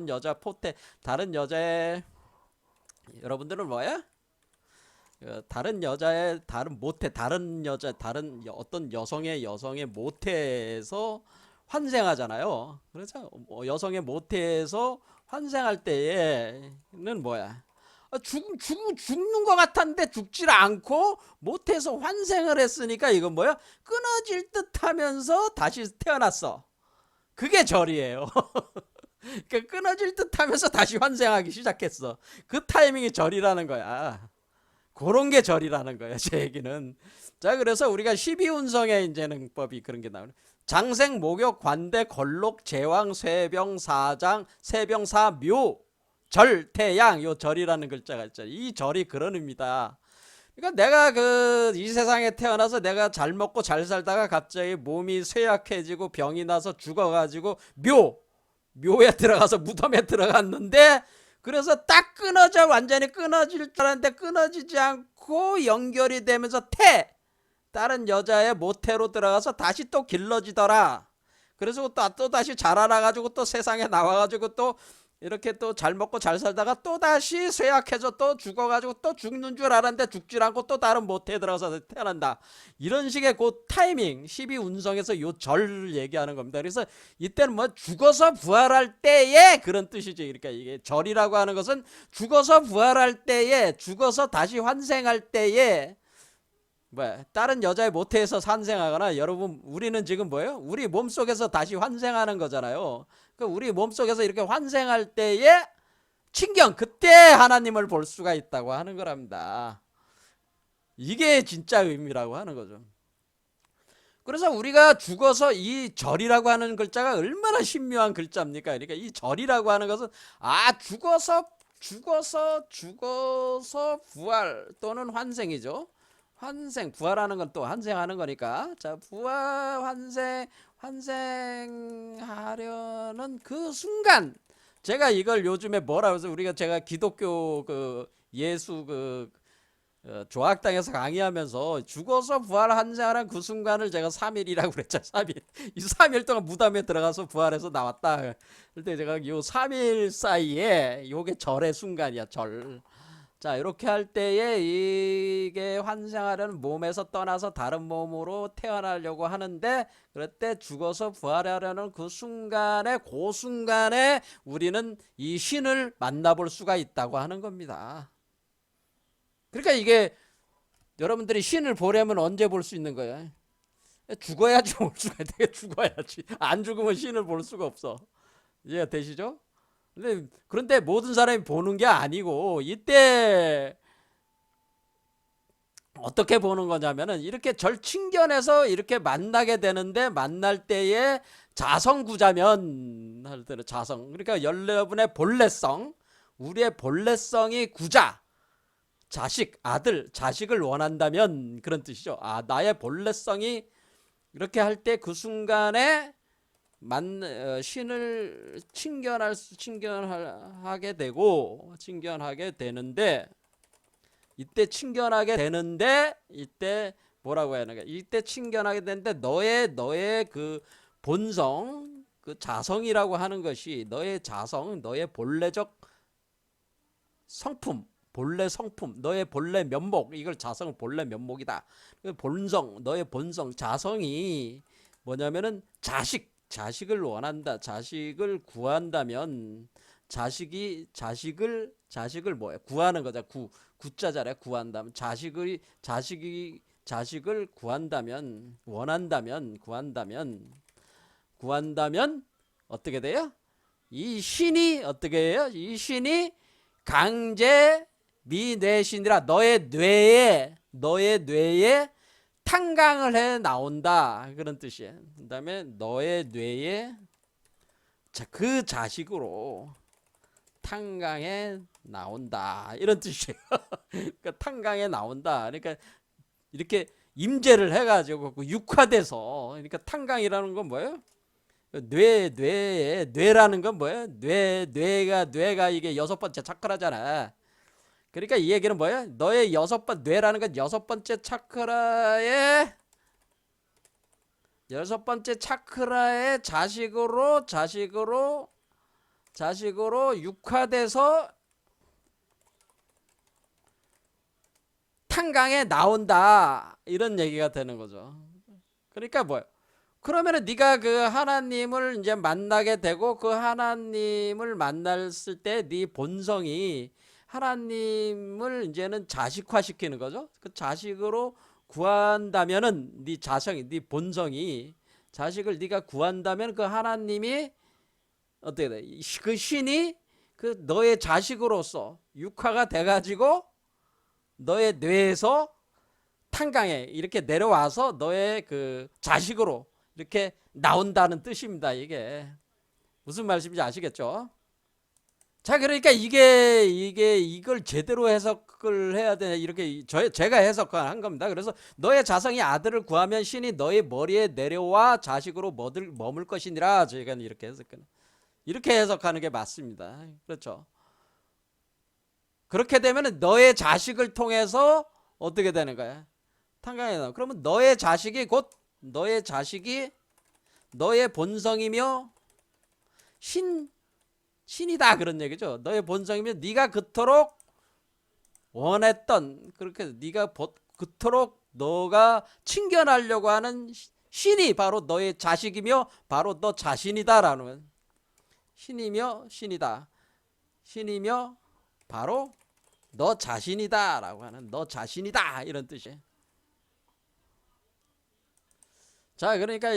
Speaker 1: 여러분들은 뭐야? 다른 어떤 여성의 모태에서 환생하잖아요. 그래서 여성의 모태에서 환생할 때에는 뭐야? 죽는 것 같았는데 죽질 않고 모태에서 환생을 했으니까 이건 뭐야? 끊어질 듯 하면서 다시 태어났어. 그게 절이에요. 그러니까 끊어질 듯 하면서 다시 환생하기 시작했어. 그 타이밍이 절이라는 거야. 그런 게 절이라는 거야, 제 얘기는. 자, 그래서 우리가 12운성의 이제는 법이 그런 게 나오네. 장생, 목욕, 관대, 걸록, 제왕, 쇠병, 사장, 세병사, 묘, 절, 태양. 요 절이라는 글자가 있잖아. 이 절이 그런 의미다. 그러니까 내가 이 세상에 태어나서 내가 잘 먹고 잘 살다가 갑자기 몸이 쇠약해지고 병이 나서 죽어가지고 묘에 들어가서 무덤에 들어갔는데, 그래서 딱 완전히 끊어질 줄 알았는데 끊어지지 않고 연결이 되면서 다른 여자의 모태로 들어가서 다시 또 길러지더라. 그래서 또 다시 자라나가지고 또 세상에 나와가지고 또 이렇게 또 잘 먹고 잘 살다가 또 다시 쇠약해져 또 죽어가지고 또 죽는 줄 알았는데 죽질 않고 또 다른 모태에 들어가서 태어난다. 이런 식의 그 타이밍, 12운성에서 요 절 얘기하는 겁니다. 그래서 이때는 뭐 죽어서 부활할 때에 그런 뜻이죠. 그러니까 이게 절이라고 하는 것은 죽어서 부활할 때에, 죽어서 다시 환생할 때에, 다른 여자의 모태에서 환생하거나, 여러분 우리는 지금 뭐예요? 우리 몸속에서 다시 환생하는 거잖아요. 우리 몸속에서 이렇게 환생할 때에 그때 하나님을 볼 수가 있다고 하는 거랍니다. 이게 진짜 의미라고 하는 거죠. 그래서 우리가 죽어서, 이 절이라고 하는 글자가 얼마나 신묘한 글자입니까? 그러니까 이 절이라고 하는 것은 죽어서 부활 또는 환생이죠. 부활하는 건 또 환생하는 거니까. 자, 환생하려는 그 순간, 제가 이걸 요즘에 뭐라고 해서 제가 기독교 예수 조학당에서 강의하면서 죽어서 부활 환생하는 그 순간을 제가 3일이라고 그랬죠. 3일. 이 3일 동안 무덤에 들어가서 부활해서 나왔다. 그때 제가 요 3일 사이에 요게 절의 순간이야. 자, 이렇게 할 때에 이게 환생하려는 몸에서 떠나서 다른 몸으로 태어나려고 하는데, 그럴 때 죽어서 부활하려는 그 순간에, 그 순간에 우리는 이 신을 만나볼 수가 있다고 하는 겁니다. 그러니까 이게 여러분들이 신을 보려면 언제 볼 수 있는 거야? 죽어야지 볼 수가 있대. 죽어야지. 안 죽으면 신을 볼 수가 없어. 이해가 되시죠? 그런데 모든 사람이 보는 게 아니고, 이때 어떻게 보는 거냐면은 이렇게 절친견에서 이렇게 만나게 되는데, 만날 때에 자성구자면 할 때는 자성, 그러니까 여러분의 본래성, 우리의 본래성이 구자, 자식, 아들, 자식을 원한다면 그런 뜻이죠. 나의 본래성이 이렇게 할 때 그 순간에 신을 친견하게 되고, 친견하게 되는데, 이때 뭐라고 해야 하는가? 이때 친견하게 되는데 너의 그 본성, 그 자성이라고 하는 것이, 너의 자성, 너의 본래적 성품, 본래 성품, 너의 본래 면목, 이걸 자성 본래 면목이다. 본성, 너의 본성, 자성이 뭐냐면은 자식을 원한다. 자식을 구한다면, 자식을 뭐야? 구하는 거다. 구자잖아요. 구한다면, 자식을 구한다면 어떻게 돼요? 이 신이 어떻게 해요? 이 신이 강제 미뇌신이라 너의 뇌에 탕강을 해 나온다, 그런 뜻이에요. 그 다음에 너의 뇌에 그 자식으로 탕강해 나온다, 이런 뜻이에요. 그러니까 탕강해 나온다. 그러니까 이렇게 임재를 해가지고 육화돼서, 그러니까 탕강이라는 건 뭐예요? 뇌라는 건 뭐예요? 뇌가 이게 여섯 번째 차크라잖아. 그러니까 이 얘기는 뭐예요? 너의 뇌라는 건 여섯 번째 차크라의 자식으로 육화돼서 탄강에 나온다, 이런 얘기가 되는 거죠. 그러니까 뭐예요? 그러면은 네가 그 하나님을 이제 만나게 되고, 그 하나님을 만났을 때 네 본성이 하나님을 이제는 자식화시키는 거죠. 그 자식으로 구한다면은 네 본성이 자식을 네가 구한다면, 그 하나님이 어떻게 돼? 그 신이 그 너의 자식으로서 육화가 돼가지고 너의 뇌에서 탄강에 이렇게 내려와서 너의 그 자식으로 이렇게 나온다는 뜻입니다. 이게 무슨 말씀인지 아시겠죠? 자, 그러니까 이걸 제대로 해석을 해야 돼. 이렇게 제가 해석한 겁니다. 그래서 너의 자성이 아들을 구하면 신이 너의 머리에 내려와 자식으로 머물 것이니라. 저희가 이렇게 해석하는 게 맞습니다. 그렇죠? 그렇게 되면 너의 자식을 통해서 어떻게 되는 거야? 탄강에 나와. 그러면 너의 자식이 너의 본성이며 신이다, 그런 얘기죠. 너의 본성이며 네가 그토록 원했던, 그렇게 네가 그토록 너가 친견하려고 하는 신이 바로 너의 자식이며 바로 너 자신이다라는, 신이며 신이다, 신이며 바로 너 자신이다라고 하는, 너 자신이다, 이런 뜻이에요. 자, 그러니까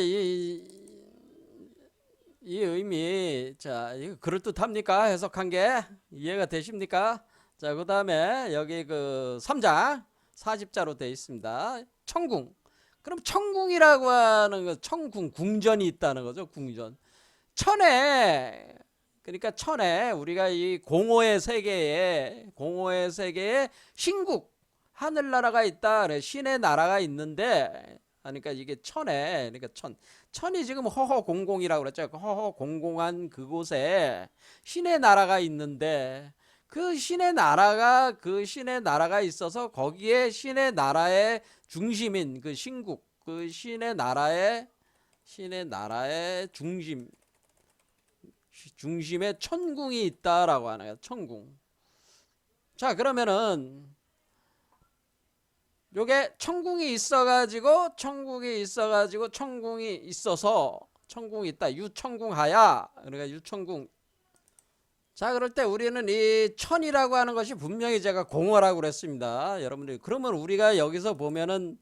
Speaker 1: 이 의미, 자, 이거 그럴듯합니까? 해석한 게 이해가 되십니까? 자, 그 다음에 여기 그 3장 40자로 되어 있습니다. 청궁. 그럼 청궁이라고 하는 거, 궁전이 있다는 거죠. 궁전. 천에, 그러니까 천에 우리가 이 공허의 세계에 신국, 하늘나라가 있다. 신의 나라가 있는데, 그러니까 이게 천에, 그러니까 천이 지금 허허공공이라고 그랬죠. 허허공공한 그곳에 신의 나라가 있는데, 그 신의 나라가 있어서 거기에 신의 나라의 중심인 그 신국, 그 신의 나라의 중심에 천궁이 있다라고 하나요? 천궁. 자, 그러면은 요게 천궁이 있어가지고 천궁이 있다. 유천궁하야. 그러니까 유천궁. 자, 그럴 때 우리는 이 천이라고 하는 것이 분명히 제가 공허라고 그랬습니다. 여러분들이 그러면 우리가 여기서 보면은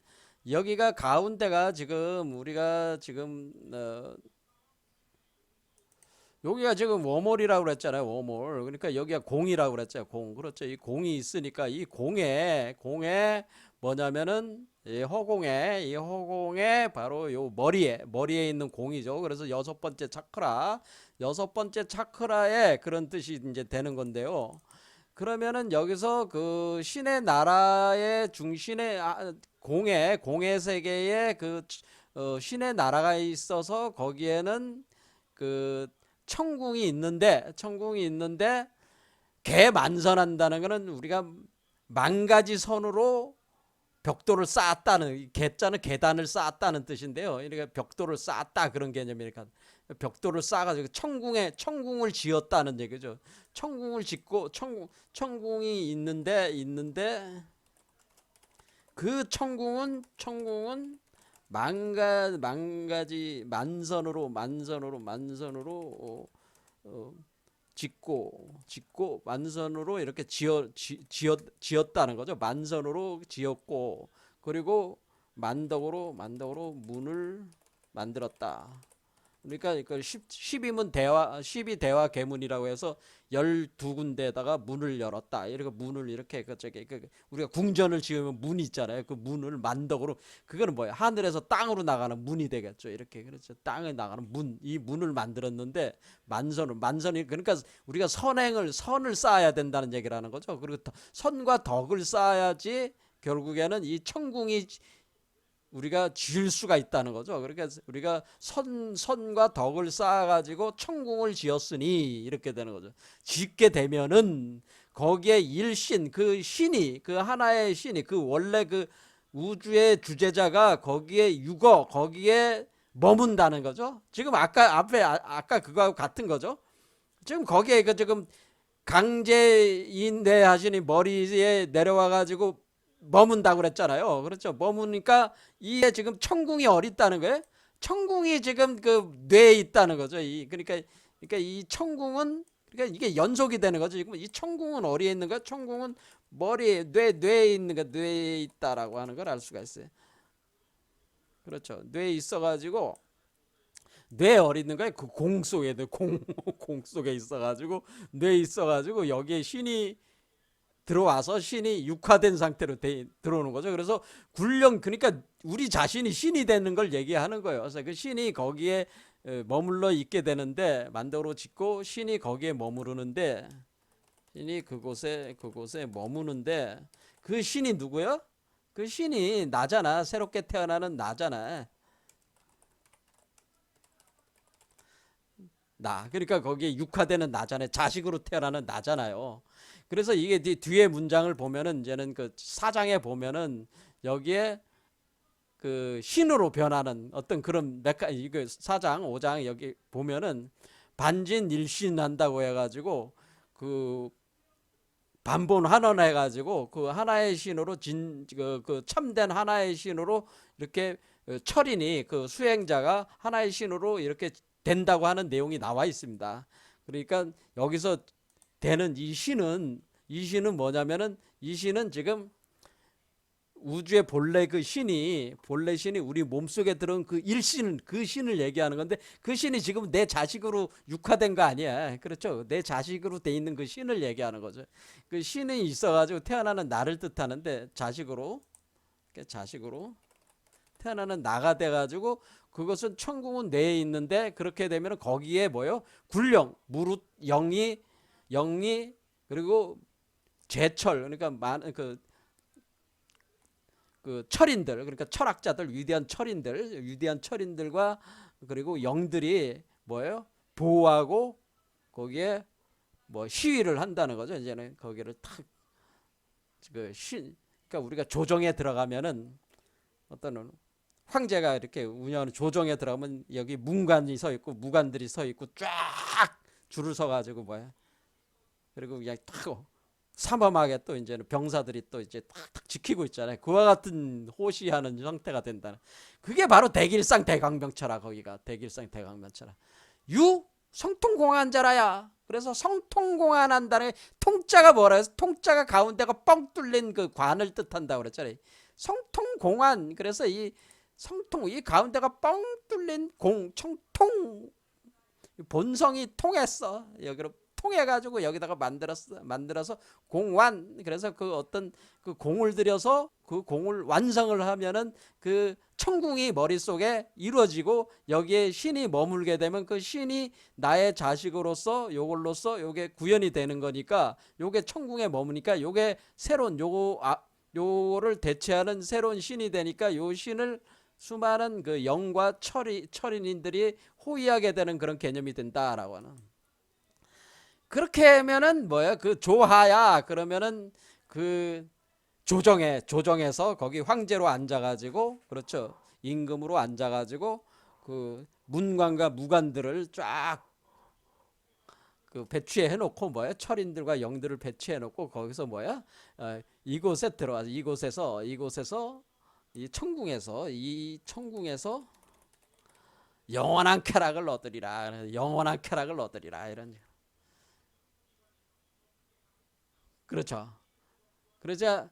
Speaker 1: 여기가 가운데가 지금 우리가 지금 여기가 지금 워몰이라고 그랬잖아요. 워몰. 그러니까 여기가 공이라고 그랬죠. 공. 그렇죠. 이 공이 있으니까 이 공에 뭐냐면은 이 허공에 바로 요 머리에 있는 공이죠. 그래서 여섯 번째 차크라의 그런 뜻이 이제 되는 건데요. 그러면은 여기서 그 신의 나라의 중심에 공의 세계에 신의 나라가 있어서 거기에는 그 천궁이 있는데 개만선한다는 거는 우리가 만 가지 선으로 벽돌을 쌓았다는, 개자는 계단을 쌓았다는 뜻인데요. 그러니까 벽돌을 쌓았다 그런 개념이니까 벽돌을 쌓아가지고 천궁을 지었다는 얘기죠. 천궁을 짓고 천궁이 있는데 그 천궁은 만가지 만선으로 짓고 만선으로 이렇게 지었다는 거죠. 만선으로 지었고 그리고 만덕으로 문을 만들었다. 그러니까 이걸 10이 대화 계문이라고 해서 12군데에다가 문을 열었다. 이렇게 문을 이렇게 우리가 궁전을 지으면 문이 있잖아요. 그 문을 만덕으로, 그거는 뭐예요? 하늘에서 땅으로 나가는 문이 되겠죠. 이렇게, 그렇죠. 땅에 나가는 문, 이 문을 만들었는데 만선이 그러니까 우리가 선을 쌓아야 된다는 얘기라는 거죠. 그리고 선과 덕을 쌓아야지 결국에는 이 천궁이 우리가 지을 수가 있다는 거죠. 그러니까 우리가 선과 덕을 쌓아가지고 천궁을 지었으니 이렇게 되는 거죠. 짓게 되면은 거기에 그 하나의 신이, 그 원래 그 우주의 주제자가 거기에 머문다는 거죠. 지금 아까 그거하고 같은 거죠. 지금 거기에 지금 강제인대 하시니 머리에 내려와가지고 머문다고 그랬잖아요. 그렇죠. 머무니까 이게 지금 천궁이 어디 있다는 거예요? 천궁이 지금 그 뇌에 있다는 거죠. 그러니까 이 천궁은, 그러니까 이게 연속이 되는 거죠. 지금 이 천궁은 어디에 있는 거야? 천궁은 뇌에 있는 거, 뇌에 있다라고 하는 걸 알 수가 있어요. 그렇죠. 뇌에 있어가지고 뇌에 어디 있는 거야? 그 공 속에 공 속에 있어가지고 뇌에 있어가지고 여기에 신이 들어와서 신이 육화된 상태로 들어오는 거죠. 그래서 그러니까 우리 자신이 신이 되는 걸 얘기하는 거예요. 그래서 그 신이 거기에 머물러 있게 되는데, 만덕으로 짓고 신이 거기에 머무르는데, 신이 그곳에 머무는데, 그 신이 누구요? 그 신이 나잖아. 새롭게 태어나는 나잖아. 그러니까 거기에 육화되는 나잖아요. 자식으로 태어나는 나잖아요. 그래서 이게 뒤에 문장을 보면은, 이제는 그 4장에 보면은 여기에 그 신으로 변하는 어떤 그런 이거 4장 5장 여기 보면은 반진일신한다고 해가지고 그 반본환원 해가지고 그 하나의 신으로 그 참된 하나의 신으로 이렇게 철인이, 그 수행자가 하나의 신으로 이렇게 된다고 하는 내용이 나와 있습니다. 그러니까 여기서 되는 이 신은 뭐냐면은, 이 신은 지금 우주의 본래 신이 우리 몸속에 들어온 그 신을 얘기하는 건데, 그 신이 지금 내 자식으로 육화된 거 아니야. 그렇죠. 내 자식으로 돼 있는 그 신을 얘기하는 거죠. 그 신이 있어가지고 태어나는 나를 뜻하는데, 자식으로 태어나는 나가 돼가지고, 그것은 천궁은 뇌에 있는데, 그렇게 되면 거기에 굴령, 무릇, 영이 그리고 제철, 그러니까 그 철인들, 그러니까 철학자들, 위대한 철인들과 그리고 영들이 보호하고 거기에 시위를 한다는 거죠. 이제는 거기를 그러니까 우리가 조정에 들어가면은, 어떤 황제가 이렇게 운영하는 조정에 들어가면 여기 문관이 서 있고 무관들이 서 있고 쫙 줄을 서 가지고 그리고 그냥 탁 삼엄하게 또 이제는 병사들이 또 이제 탁탁 지키고 있잖아요. 그와 같은 호시하는 상태가 된다는. 그게 바로 대길상 대강명철아. 거기가 대길상 대강명철아. 유 성통공한자라야. 그래서 성통공한한다는 통자가 뭐라 해서 통자가 가운데가 뻥 뚫린 그 관을 뜻한다고 그랬잖아요. 성통공한. 그래서 이 성통 이 가운데가 뻥 뚫린 공 청통 본성이 통했어. 여기로 통해가지고 여기다가 만들어서 공완. 그래서 그 어떤 그 공을 들여서 그 공을 완성을 하면은 그 천궁이 머릿속에 이루어지고 여기에 신이 머물게 되면 그 신이 나의 자식으로서 요걸로서 요게 구현이 되는 거니까 요게 천궁에 머무니까 요게 새로운 요거를 대체하는 새로운 신이 되니까 요 신을 수많은 그 영과 철인인들이 호위하게 되는 그런 개념이 된다라고 하는. 그렇게 하면은 뭐야? 그 조하야. 그러면은 그 조정해서 거기 황제로 앉아가지고, 그렇죠. 임금으로 앉아가지고 그 문관과 무관들을 쫙 그 배치해 놓고 뭐야? 철인들과 영들을 배치해 놓고 거기서 뭐야? 이곳에 들어와서 이곳에서 이 천궁에서 영원한 쾌락을 얻으리라. 영원한 쾌락을 얻으리라. 이런. 그렇죠. 그러자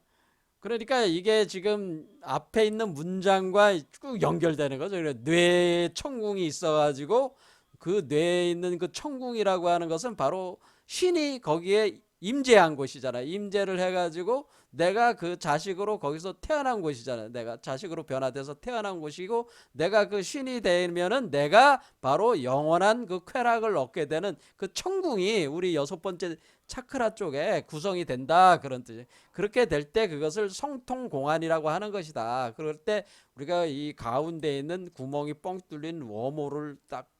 Speaker 1: 그러니까 이게 지금 앞에 있는 문장과 쭉 연결되는 거죠. 뇌에 천궁이 있어가지고 그 뇌에 있는 그 천궁이라고 하는 것은 바로 신이 거기에 임재한 곳이잖아요. 임재를 해가지고 내가 그 자식으로 거기서 태어난 곳이잖아요. 내가 자식으로 변화돼서 태어난 곳이고 내가 그 신이 되면은 내가 바로 영원한 그 쾌락을 얻게 되는 그 천궁이 우리 여섯 번째 차크라 쪽에 구성이 된다 그런 뜻이에요. 그렇게 될 때 그것을 성통공안이라고 하는 것이다. 그럴 때 우리가 이 가운데 있는 구멍이 뻥 뚫린 워모를 딱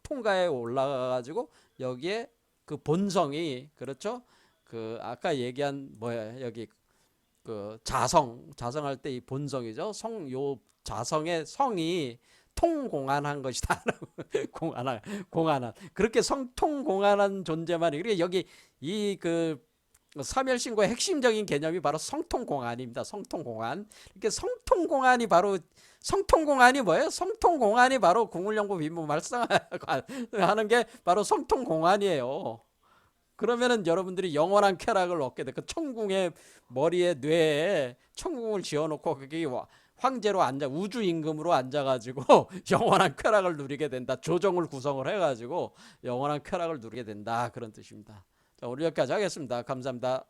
Speaker 1: 통과해 올라가 가지고 여기에 그 본성이 그렇죠. 그 아까 얘기한 뭐야 여기 그 자성할 때 이 본성이죠. 요 자성의 성이 통공안한 것이다. 공안한 그렇게 성통공안한 존재만이. 그러니까 여기 이 그 삼열신고의 핵심적인 개념이 바로 성통공안입니다. 성통공안. 이렇게 성통공안이 뭐예요? 성통공안이 바로 궁울영부 빈부 말썽하는 게 바로 성통공안이에요. 그러면은 여러분들이 영원한 쾌락을 얻게 돼. 그 천궁의 머리에 뇌에 천궁을 지어놓고 그게 황제로 앉아 우주 임금으로 앉아가지고 영원한 쾌락을 누리게 된다. 조정을 구성을 해가지고 영원한 쾌락을 누리게 된다. 그런 뜻입니다. 자, 오늘 여기까지 하겠습니다. 감사합니다.